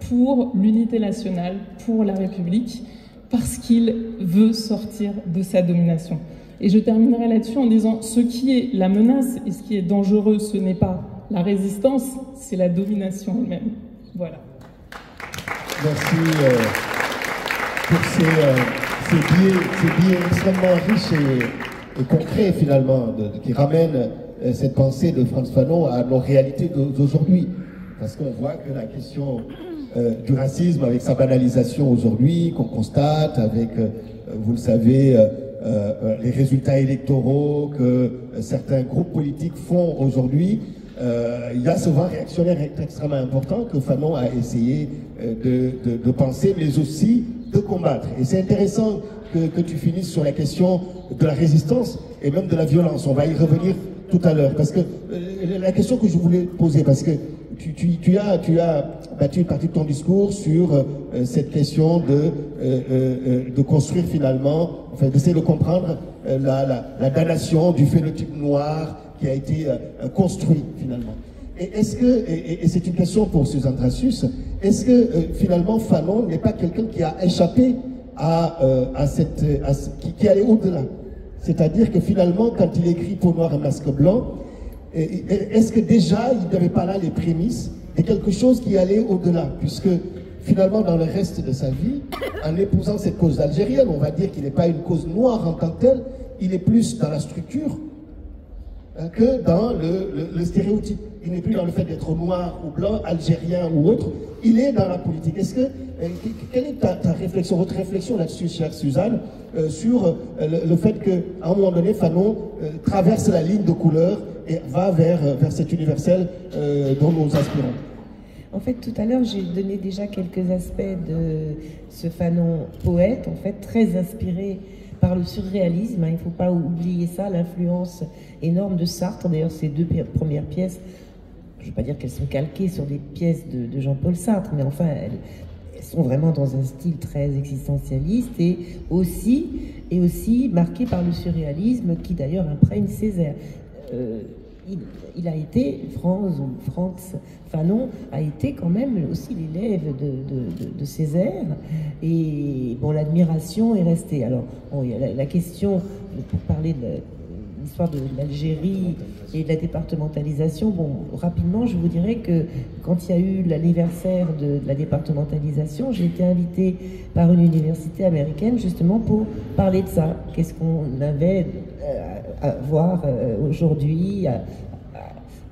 pour l'unité nationale, pour la République, parce qu'il veut sortir de sa domination. Et je terminerai là-dessus en disant, ce qui est la menace et ce qui est dangereux, ce n'est pas la résistance, c'est la domination elle-même. Voilà. Merci pour ces billets extrêmement riches et concrets finalement, qui ramènent cette pensée de Frantz Fanon à nos réalités d'aujourd'hui. Parce qu'on voit que la question du racisme, avec sa banalisation aujourd'hui, qu'on constate avec, vous le savez, les résultats électoraux que certains groupes politiques font aujourd'hui, il y a ce vent réactionnaire extrêmement important que Fanon a essayé de penser, mais aussi de combattre. Et c'est intéressant que tu finisses sur la question de la résistance et même de la violence. On va y revenir tout à l'heure. Parce que la question que je voulais poser, parce que tu as battu une partie de ton discours sur cette question de construire finalement, enfin d'essayer de comprendre la damnation du phénotype noir qui a été construit finalement. Et est-ce que, et c'est une question pour Suzanne Dracius, est-ce que finalement Fanon n'est pas quelqu'un qui a échappé qui allait au-delà? C'est-à-dire que finalement, quand il écrit Peau noire et masque blanc, est-ce que déjà il n'avait pas là les prémices de quelque chose qui allait au-delà? Puisque finalement, dans le reste de sa vie, en épousant cette cause algérienne, on va dire qu'il n'est pas une cause noire en tant que telle, il est plus dans la structure que dans le stéréotype. Il n'est plus dans le fait d'être noir ou blanc, algérien ou autre, il est dans la politique. Quelle est ta réflexion, votre réflexion là-dessus, chère Suzanne, sur le fait qu'à un moment donné, Fanon traverse la ligne de couleur et va vers cet universel dont nous aspirons? En fait, tout à l'heure, j'ai donné déjà quelques aspects de ce Fanon poète, en fait, très inspiré par le surréalisme. Il ne faut pas oublier ça, l'influence énorme de Sartre. D'ailleurs, ces deux premières pièces, je ne veux pas dire qu'elles sont calquées sur des pièces de Jean-Paul Sartre, mais enfin, elles sont vraiment dans un style très existentialiste et aussi marqué par le surréalisme qui d'ailleurs imprègne Césaire. Il a été, Frantz Fanon a été quand même aussi l'élève de Césaire, et bon, l'admiration est restée. Alors, bon, il y a la question, pour parler de l'histoire de l'Algérie et de la départementalisation, bon, rapidement, je vous dirais que quand il y a eu l'anniversaire de la départementalisation, j'ai été invitée par une université américaine justement pour parler de ça. Qu'est-ce qu'on avait à voir aujourd'hui, à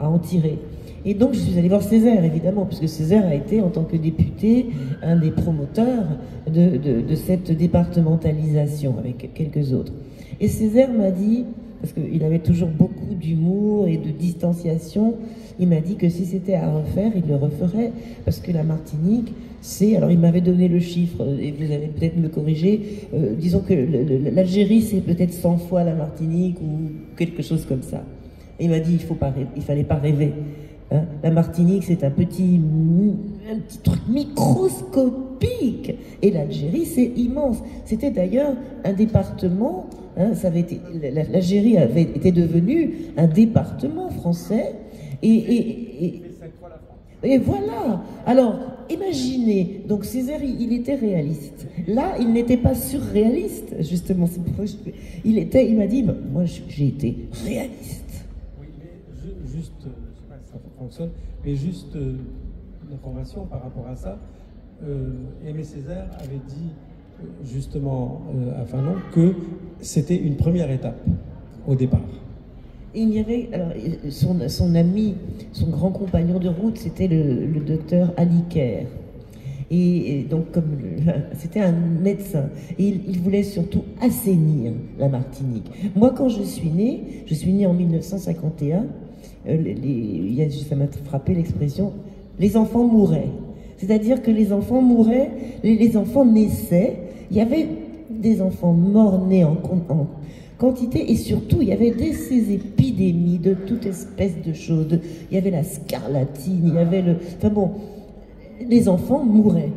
en tirer. Et donc je suis allée voir Césaire, évidemment, puisque Césaire a été, en tant que député, un des promoteurs de cette départementalisation, avec quelques autres. Et Césaire m'a dit, parce qu'il avait toujours beaucoup d'humour et de distanciation, il m'a dit que si c'était à refaire, il le referait, parce que la Martinique, c'est... Alors il m'avait donné le chiffre, et vous allez peut-être me corriger, disons que l'Algérie, c'est peut-être 100 fois la Martinique, ou quelque chose comme ça. Et il m'a dit, il fallait pas rêver. Hein. La Martinique, c'est un petit truc microscopique. Et l'Algérie, c'est immense. C'était d'ailleurs un département. Hein, l'Algérie avait été devenue un département français. Et voilà. Alors, imaginez. Donc Césaire, il était réaliste. Là, il n'était pas surréaliste, justement. Il m'a dit, moi, j'ai été réaliste. Juste, je ne sais pas si ça fonctionne, mais juste une information par rapport à ça. Aimé Césaire avait dit justement à Fanon que c'était une première étape au départ. Et il y avait, alors, son ami, son grand compagnon de route, c'était le docteur Aliker. Et donc, c'était un médecin. Et il voulait surtout assainir la Martinique. Moi, quand je suis née en 1951, ça m'a frappé l'expression, les enfants mouraient. C'est-à-dire que les enfants mouraient, les enfants naissaient. Il y avait des enfants morts-nés en quantité, et surtout, il y avait ces épidémies de toute espèce de choses. Il y avait la scarlatine, il y avait enfin bon, les enfants mouraient.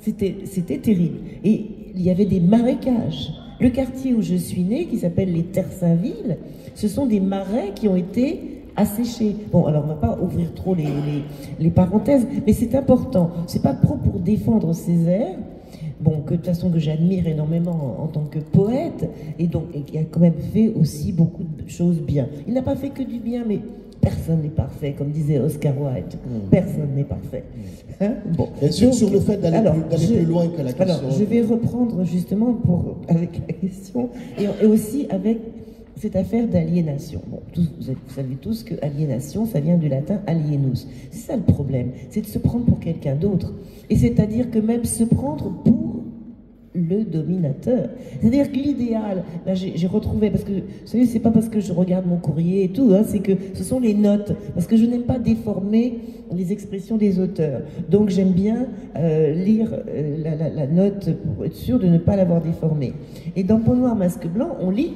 C'était terrible. Et il y avait des marécages. Le quartier où je suis née, qui s'appelle les Terre-Saint-Ville, ce sont des marais qui ont été asséchés. Bon, alors on va pas ouvrir trop les parenthèses, mais c'est important. C'est pas pour défendre Césaire, bon, que de toute façon que j'admire énormément en tant que poète, et qui a quand même fait aussi beaucoup de choses bien. Il n'a pas fait que du bien, mais personne n'est parfait, comme disait Oscar Wilde. Personne n'est parfait. Hein? Bon. Et sur le fait d'aller plus loin que la question. Alors, je vais reprendre justement avec la question, et aussi avec cette affaire d'aliénation. Bon, vous savez tous que aliénation, ça vient du latin alienus. C'est ça le problème, c'est de se prendre pour quelqu'un d'autre. Et c'est-à-dire que même se prendre pour le dominateur. C'est-à-dire que l'idéal, là j'ai retrouvé, parce que, vous savez, c'est pas parce que je regarde mon courrier et tout, hein, c'est que ce sont les notes, parce que je n'aime pas déformer les expressions des auteurs. Donc j'aime bien lire la note pour être sûr de ne pas l'avoir déformée. Et dans Peau noire, masque blanc, on lit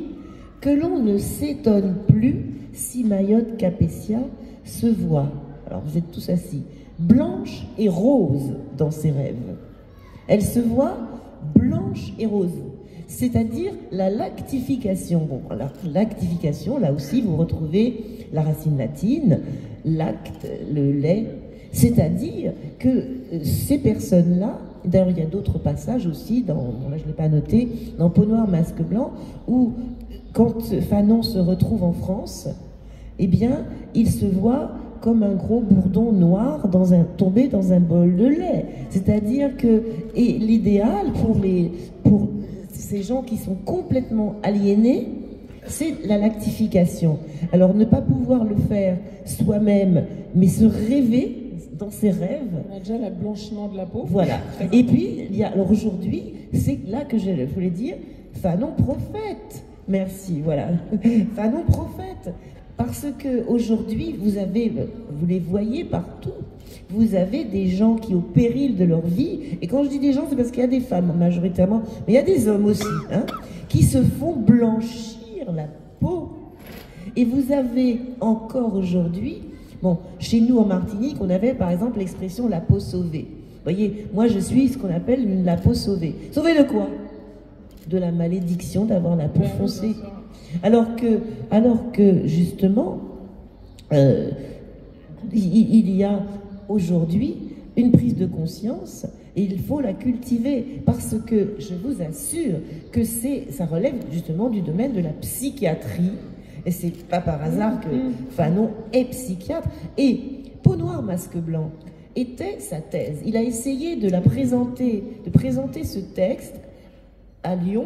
que l'on ne s'étonne plus si Mayotte Capétia se voit, alors vous êtes tous assis, blanche et rose dans ses rêves. Elle se voit blanche et rose, c'est-à-dire la lactification. Bon, alors, lactification, là aussi, vous retrouvez la racine latine, lacte, le lait, c'est-à-dire que ces personnes-là, d'ailleurs, il y a d'autres passages aussi, là je ne l'ai pas noté, dans Peau noire, masque blanc, où, quand Fanon se retrouve en France, eh bien, il se voit comme un gros bourdon noir tombé dans un bol de lait. C'est-à-dire que, et l'idéal pour ces gens qui sont complètement aliénés, c'est la lactification. Alors ne pas pouvoir le faire soi-même, mais se rêver dans ses rêves. On a déjà le blanchiment de la peau. Voilà. Et puis, alors aujourd'hui, c'est là que je voulais dire, Fanon prophète. Merci, voilà. Fanon prophète. Parce que aujourd'hui, vous les voyez partout. Vous avez des gens qui, au péril de leur vie, et quand je dis des gens, c'est parce qu'il y a des femmes majoritairement, mais il y a des hommes aussi, hein, qui se font blanchir la peau. Et vous avez encore aujourd'hui, bon, chez nous en Martinique, on avait par exemple l'expression la peau sauvée. Vous voyez, moi je suis ce qu'on appelle la peau sauvée. Sauvée de quoi? De la malédiction d'avoir la peau foncée. Alors que justement, il y a aujourd'hui une prise de conscience et il faut la cultiver parce que je vous assure que ça relève justement du domaine de la psychiatrie et c'est pas par hasard que Fanon est psychiatre. Et Peau noire, masque blanc était sa thèse. Il a essayé de présenter ce texte à Lyon,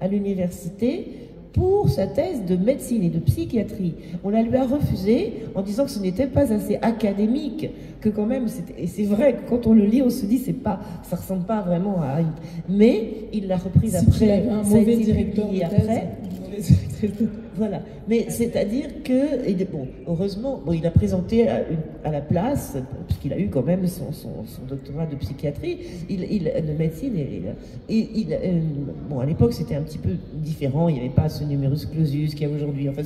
à l'université, pour sa thèse de médecine et de psychiatrie. On la lui a refusé en disant que ce n'était pas assez académique, que quand même, et c'est vrai que quand on le lit, on se dit, ça ressemble pas vraiment à... Mais il l'a reprise après. Il avait un mauvais directeur de thèse. Voilà, mais c'est-à-dire que, et bon, heureusement, bon, il a présenté à la place, puisqu'il a eu quand même son doctorat de psychiatrie, de médecine, bon, à l'époque c'était un petit peu différent, il n'y avait pas ce numerus clausus qu'il y a aujourd'hui, enfin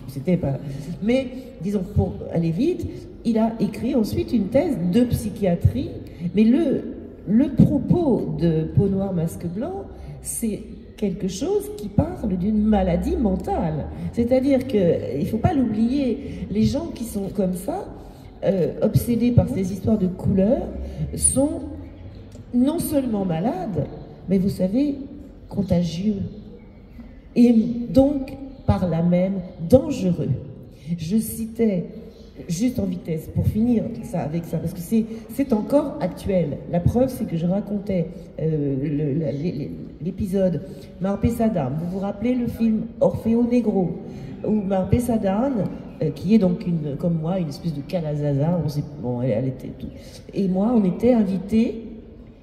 c'était pas... Mais, disons, pour aller vite, il a écrit ensuite une thèse de psychiatrie, mais le propos de Peau noire, masque blanc, c'est quelque chose qui parle d'une maladie mentale. C'est-à-dire qu'il ne faut pas l'oublier, les gens qui sont comme ça, obsédés par ces histoires de couleurs, sont non seulement malades, mais vous savez, contagieux. Et donc, par là même, dangereux. Je citais, juste en vitesse, pour finir ça avec ça, parce que c'est encore actuel. La preuve, c'est que je racontais l'épisode Marpessadan. Vous vous rappelez le film Orfeo Negro, où Marpessadan, qui est donc comme moi, une espèce de Calazaza, elle était tout. Et moi, on était invités,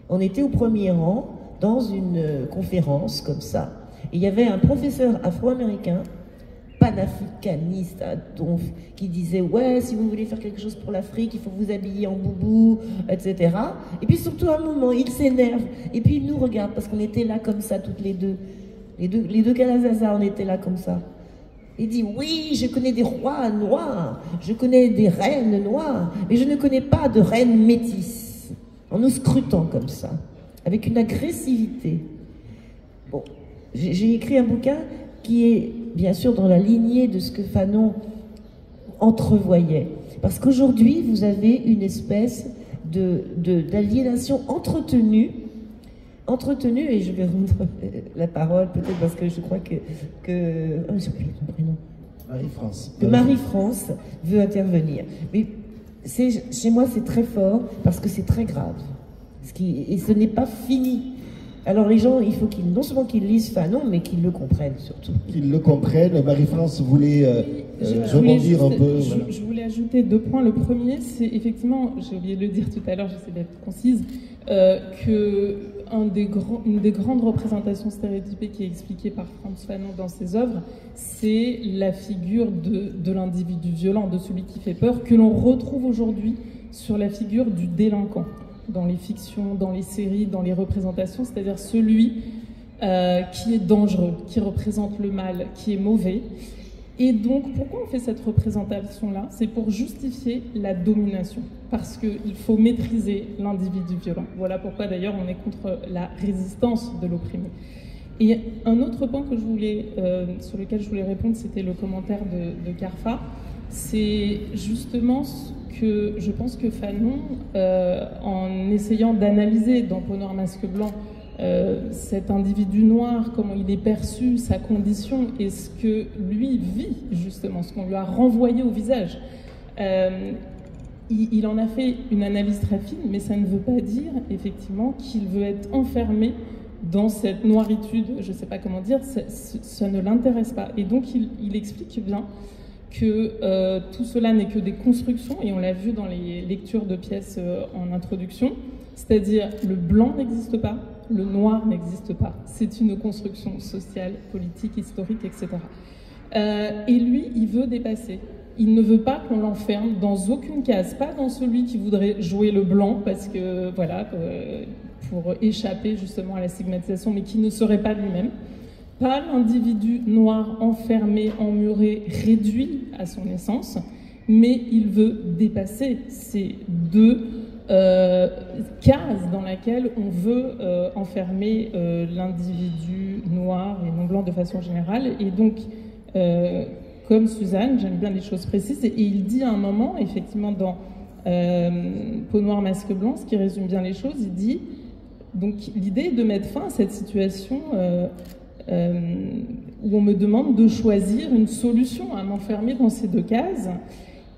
on était au premier rang dans une conférence comme ça. Et il y avait un professeur afro-américain, panafricaniste à Donf, qui disait ouais, si vous voulez faire quelque chose pour l'Afrique, il faut vous habiller en boubou, etc. Et puis surtout à un moment, il s'énerve et puis il nous regarde parce qu'on était là comme ça toutes les deux Calazaza, on était là comme ça. Il dit oui, je connais des rois noirs, je connais des reines noires, mais je ne connais pas de reines métisses. En nous scrutant comme ça, avec une agressivité. Bon. j'ai écrit un bouquin qui est bien sûr dans la lignée de ce que Fanon entrevoyait. Parce qu'aujourd'hui, vous avez une espèce d'aliénation entretenue, et je vais rendre la parole peut-être parce que je crois que oh, j'ai oublié ton prénom. Marie-France. Que Marie-France veut intervenir. Mais chez moi, c'est très fort parce que c'est très grave. Et ce n'est pas fini. Alors les gens, il faut non seulement qu'ils lisent Fanon, mais qu'ils le comprennent surtout. Qu'ils le comprennent. Marie-France voulait rebondir un peu. Je voulais ajouter 2 points. Le premier, c'est effectivement, j'ai oublié de le dire tout à l'heure, j'essaie d'être concise, une des grandes représentations stéréotypées qui est expliquée par Frantz Fanon dans ses œuvres, c'est la figure de l'individu violent, de celui qui fait peur, que l'on retrouve aujourd'hui sur la figure du délinquant, dans les fictions, dans les séries, dans les représentations, c'est-à-dire celui qui est dangereux, qui représente le mal, qui est mauvais. Et donc, pourquoi on fait cette représentation-là? C'est pour justifier la domination, parce qu'il faut maîtriser l'individu violent. Voilà pourquoi, d'ailleurs, on est contre la résistance de l'opprimé. Et un autre point que sur lequel je voulais répondre, c'était le commentaire de Carfa. C'est justement que je pense que Fanon, en essayant d'analyser dans Peau noire, masque blanc, cet individu noir, comment il est perçu, sa condition et ce que lui vit, justement, ce qu'on lui a renvoyé au visage. Il en a fait une analyse très fine, mais ça ne veut pas dire, effectivement, qu'il veut être enfermé dans cette noiritude, je ne sais pas comment dire, ça ne l'intéresse pas. Et donc, il explique bien que tout cela n'est que des constructions, et on l'a vu dans les lectures de pièces en introduction, c'est-à-dire le blanc n'existe pas, le noir n'existe pas. C'est une construction sociale, politique, historique, etc. Et lui, il veut dépasser. Il ne veut pas qu'on l'enferme dans aucune case, pas dans celui qui voudrait jouer le blanc, parce que, voilà, pour échapper justement à la stigmatisation, mais qui ne serait pas lui-même. Pas l'individu noir enfermé, emmuré, réduit à son essence, mais il veut dépasser ces 2 cases dans lesquelles on veut enfermer l'individu noir et non blanc de façon générale. Et donc, comme Suzanne, j'aime bien les choses précises, et il dit à un moment, effectivement, dans Peau noire, masque blanc, ce qui résume bien les choses, il dit, donc l'idée est de mettre fin à cette situation où on me demande de choisir une solution à m'enfermer dans ces 2 cases.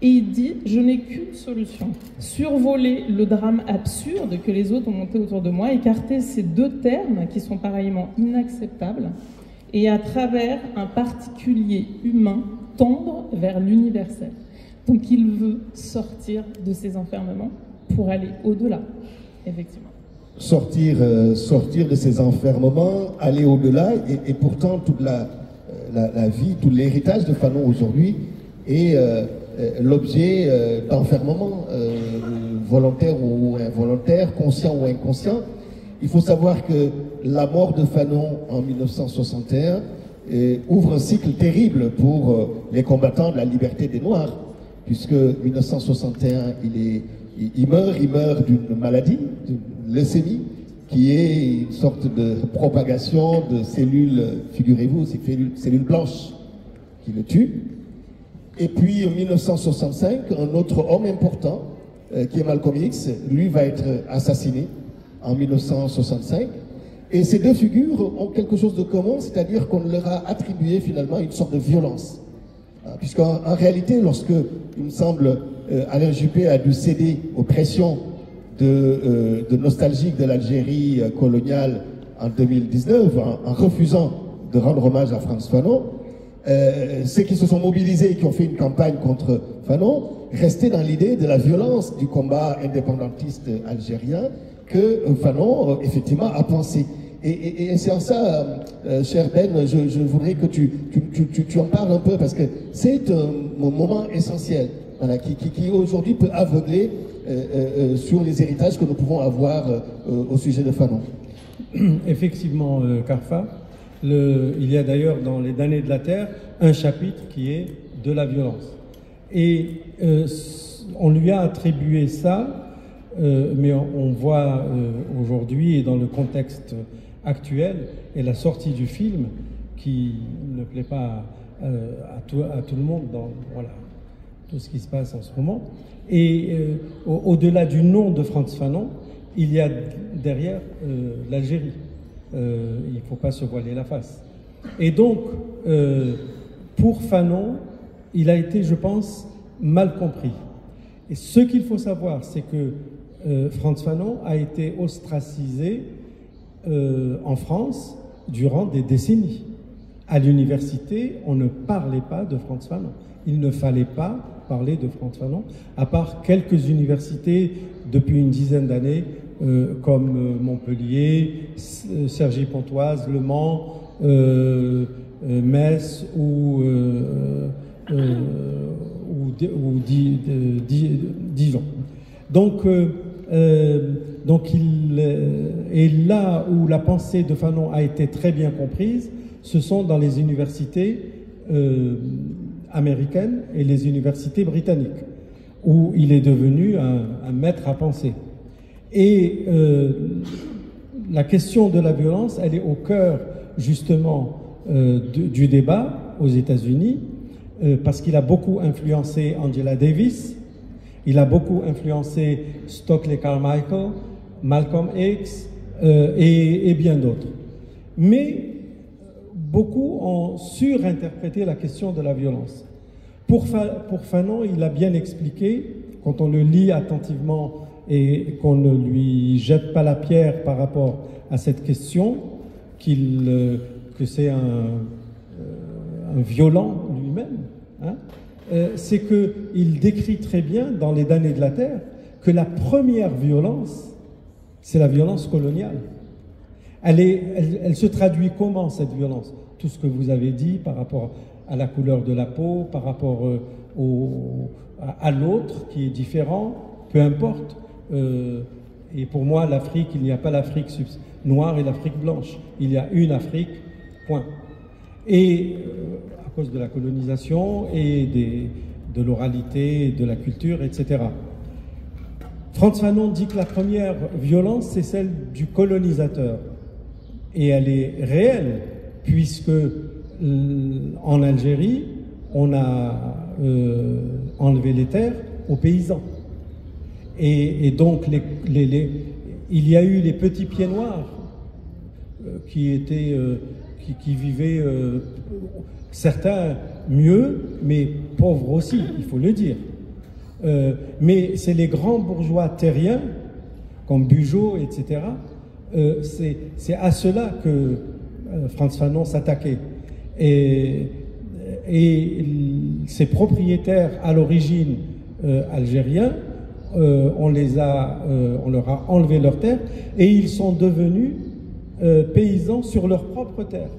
Et il dit, je n'ai qu'une solution, survoler le drame absurde que les autres ont monté autour de moi, écarter ces 2 termes qui sont pareillement inacceptables, et à travers un particulier humain, tendre vers l'universel. Donc il veut sortir de ces enfermements pour aller au-delà, effectivement. Sortir de ces enfermements, aller au-delà, et pourtant toute la vie, tout l'héritage de Fanon aujourd'hui est l'objet d'enfermement volontaire ou involontaire, conscient ou inconscient. Il faut savoir que la mort de Fanon en 1961 ouvre un cycle terrible pour les combattants de la liberté des Noirs, puisque 1961, il meurt d'une maladie, d'une leucémie, qui est une sorte de propagation de cellules, figurez-vous, ces cellules blanches qui le tuent. Et puis en 1965, un autre homme important, qui est Malcolm X, lui va être assassiné en 1965. Et ces 2 figures ont quelque chose de commun, c'est-à-dire qu'on leur a attribué finalement une sorte de violence. Puisqu'en réalité, lorsque, il me semble, Alain Juppé a dû céder aux pressions de nostalgiques de l'Algérie coloniale en 2019, en refusant de rendre hommage à Frantz Fanon, ceux qui se sont mobilisés et qui ont fait une campagne contre Fanon restaient dans l'idée de la violence du combat indépendantiste algérien que Fanon, effectivement, a pensé. Et c'est en ça, cher Ben, je voudrais que tu en parles un peu, parce que c'est un moment essentiel, voilà, qui aujourd'hui peut aveugler sur les héritages que nous pouvons avoir au sujet de Fanon. Effectivement, Carfa, il y a d'ailleurs dans Les damnés de la terre un chapitre qui est de la violence. Et on lui a attribué ça, mais on voit aujourd'hui, et dans le contexte actuelle et la sortie du film qui ne plaît pas à tout le monde dans voilà, tout ce qui se passe en ce moment. Et au-delà du nom de Frantz Fanon, il y a derrière l'Algérie. Il ne faut pas se voiler la face. Et donc, pour Fanon, il a été, je pense, mal compris. Et ce qu'il faut savoir, c'est que Frantz Fanon a été ostracisé en France durant des décennies. À l'université, on ne parlait pas de Frantz Fanon. Il ne fallait pas parler de Frantz Fanon, à part quelques universités depuis une dizaine d'années, comme Montpellier, Cergy-Pontoise, Le Mans, Metz ou Dijon. Donc et là où la pensée de Fanon a été très bien comprise, ce sont dans les universités américaines et les universités britanniques, où il est devenu un maître à penser. Et la question de la violence, elle est au cœur justement du débat aux États-Unis, parce qu'il a beaucoup influencé Angela Davis, il a beaucoup influencé Stokely Carmichael, Malcolm X et bien d'autres. Mais beaucoup ont surinterprété la question de la violence. Pour Fanon, il a bien expliqué, quand on le lit attentivement et qu'on ne lui jette pas la pierre par rapport à cette question, que c'est un violent lui-même, hein, c'est qu'il décrit très bien dans Les damnés de la terre que la première violence, c'est la violence coloniale. Elle se traduit comment, cette violence? Tout ce que vous avez dit par rapport à la couleur de la peau, par rapport à l'autre qui est différent, peu importe. Et pour moi, l'Afrique, il n'y a pas l'Afrique noire et l'Afrique blanche. Il y a une Afrique, point. Et à cause de la colonisation et de l'oralité, de la culture, etc. Frantz Fanon dit que la première violence, c'est celle du colonisateur. Et elle est réelle, puisque en Algérie, on a enlevé les terres aux paysans. Et donc, il y a eu les petits pieds noirs qui vivaient, certains mieux, mais pauvres aussi, il faut le dire. Mais c'est les grands bourgeois terriens, comme Bugeaud, etc., c'est à cela que Frantz Fanon s'attaquait. Et ces propriétaires à l'origine algériens, on leur a enlevé leurs terres et ils sont devenus paysans sur leurs propres terres,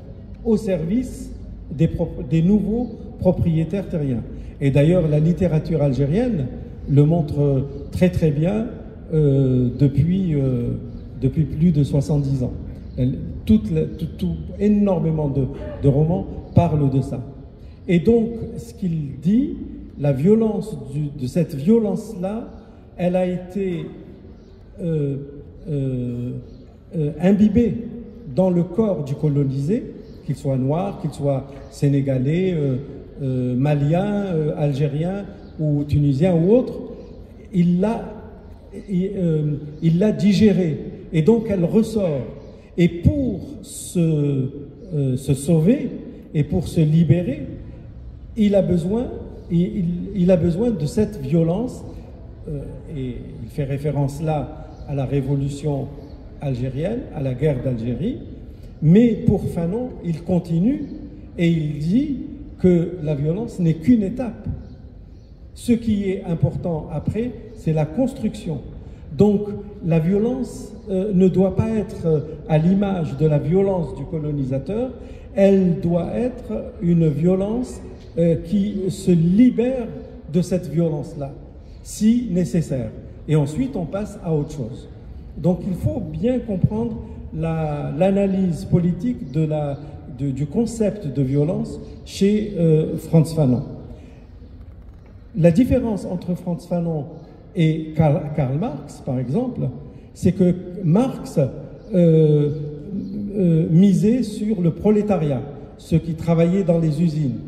au service des nouveaux propriétaires terriens. Et d'ailleurs, la littérature algérienne le montre très très bien depuis plus de 70 ans. Énormément de romans parlent de ça. Et donc, ce qu'il dit, la violence de cette violence-là, elle a été imbibée dans le corps du colonisé, qu'il soit noir, qu'il soit sénégalais, malien, algérien ou tunisien ou autre. Il l'a digérée et donc elle ressort. Et pour se sauver et pour se libérer, il a besoin de cette violence. Et il fait référence là à la révolution algérienne, à la guerre d'Algérie. Mais pour Fanon, il continue et il dit que la violence n'est qu'une étape. Ce qui est important après, c'est la construction. Donc la violence ne doit pas être à l'image de la violence du colonisateur, elle doit être une violence qui se libère de cette violence-là, si nécessaire. Et ensuite, on passe à autre chose. Donc il faut bien comprendre l'analyse politique du concept de violence chez Frantz Fanon. La différence entre Frantz Fanon et Karl Marx, par exemple, c'est que Marx misé sur le prolétariat, ceux qui travaillaient dans les usines.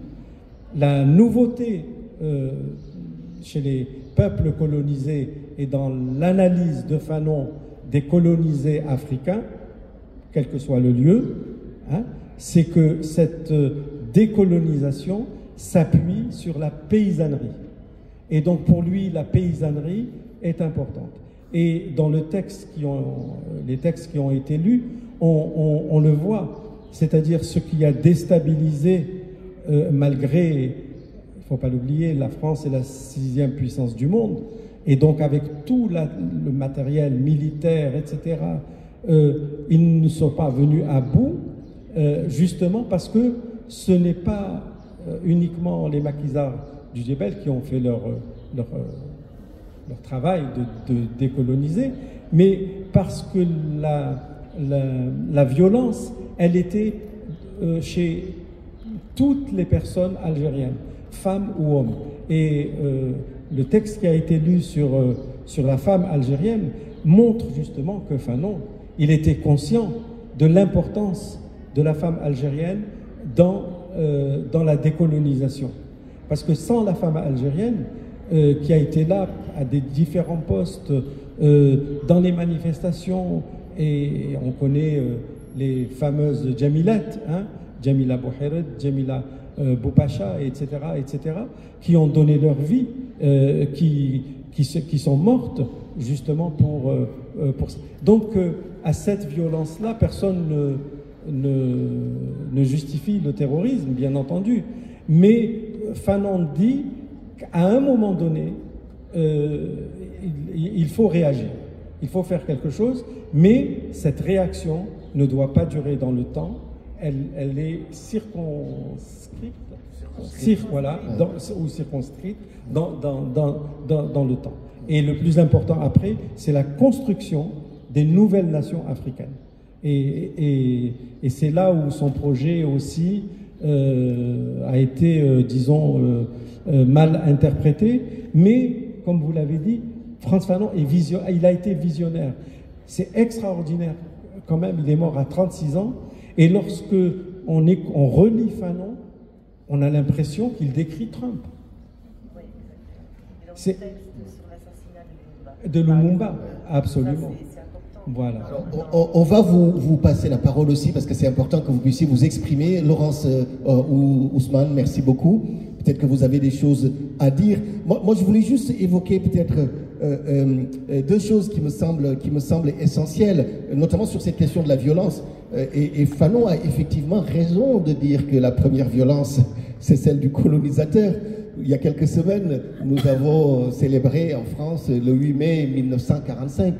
La nouveauté chez les peuples colonisés et dans l'analyse de Fanon des colonisés africains, quel que soit le lieu, hein, c'est que cette décolonisation s'appuie sur la paysannerie. Et donc pour lui, la paysannerie est importante. Et dans les textes qui ont été lus, on le voit, c'est-à-dire ce qui a déstabilisé, malgré, il ne faut pas l'oublier, la France est la 6e puissance du monde, et donc avec tout le matériel militaire, etc., ils ne sont pas venus à bout, justement parce que ce n'est pas uniquement les maquisards du Djebel qui ont fait leur travail de décoloniser, mais parce que la violence, elle était chez toutes les personnes algériennes, femmes ou hommes. Et le texte qui a été lu sur la femme algérienne montre justement que Fanon, il était conscient de l'importance de la femme algérienne dans la décolonisation. Parce que sans la femme algérienne, qui a été là à des différents postes dans les manifestations, et on connaît les fameuses Djamilettes, hein, Djamila Bouhired, Djamila Boupacha, etc., qui ont donné leur vie, qui sont mortes justement pour ça. Donc à cette violence-là, personne ne justifie le terrorisme, bien entendu, mais Fanon dit qu'à un moment donné, il faut réagir, il faut faire quelque chose, mais cette réaction ne doit pas durer dans le temps, elle est circonscrite, ou circonscrite dans le temps. Et le plus important après, c'est la construction des nouvelles nations africaines. Et c'est là où son projet aussi a été, disons, mal interprété. Mais, comme vous l'avez dit, Frantz Fanon il a été visionnaire. C'est extraordinaire. Quand même, il est mort à 36 ans. Et lorsque on relit Fanon, on a l'impression qu'il décrit Trump. Oui, c'est sur l'assassinat de Lumumba, absolument. C'est important. Voilà. Alors, on va vous passer la parole aussi parce que c'est important que vous puissiez vous exprimer. Laurence ou Ousmane, merci beaucoup. Peut-être que vous avez des choses à dire. Moi je voulais juste évoquer peut-être deux choses qui me semblent essentielles, notamment sur cette question de la violence. Et Fanon a effectivement raison de dire que la première violence, c'est celle du colonisateur. Il y a quelques semaines, nous avons célébré en France le 8 mai 1945.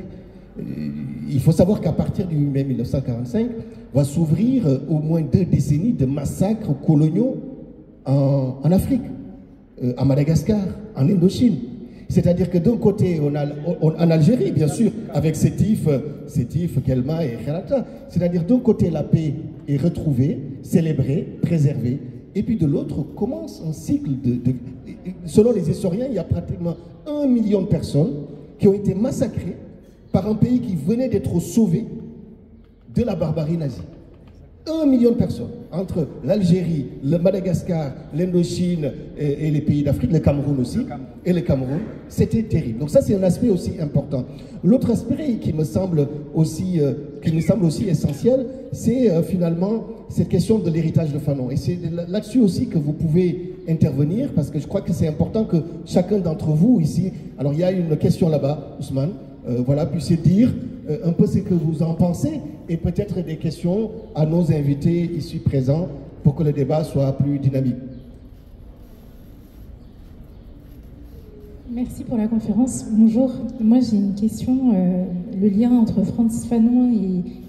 Il faut savoir qu'à partir du 8 mai 1945, va s'ouvrir au moins 2 décennies de massacres coloniaux en Afrique, à Madagascar, en Indochine. C'est-à-dire que d'un côté, en Algérie, bien sûr, avec Sétif, Kelma et Kherata, c'est-à-dire d'un côté, la paix est retrouvée, célébrée, préservée, et puis de l'autre, commence un cycle selon les historiens, il y a pratiquement 1 million de personnes qui ont été massacrées par un pays qui venait d'être sauvé de la barbarie nazie. 1 million de personnes, entre l'Algérie, le Madagascar, l'Indochine et les pays d'Afrique, le Cameroun aussi, et le Cameroun, c'était terrible. Donc ça, c'est un aspect aussi important. L'autre aspect qui me semble aussi essentiel, c'est finalement cette question de l'héritage de Fanon. Et c'est là-dessus aussi que vous pouvez intervenir, parce que je crois que c'est important que chacun d'entre vous ici, alors il y a une question là-bas, Ousmane, puisse dire un peu ce que vous en pensez et peut-être des questions à nos invités ici présents pour que le débat soit plus dynamique. Merci pour la conférence. Bonjour, moi j'ai une question, le lien entre Frantz Fanon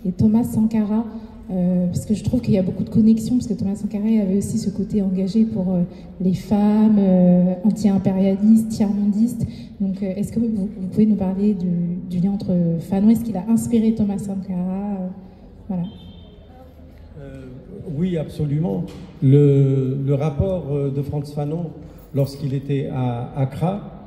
et Thomas Sankara, parce que je trouve qu'il y a beaucoup de connexions, parce que Thomas Sankara avait aussi ce côté engagé pour les femmes, anti-impérialistes, tiers-mondistes. Donc est-ce que vous pouvez nous parler du lien entre Fanon, est-ce qu'il a inspiré Thomas Sankara voilà. Oui, absolument. Le rapport de Frantz Fanon, lorsqu'il était à Accra,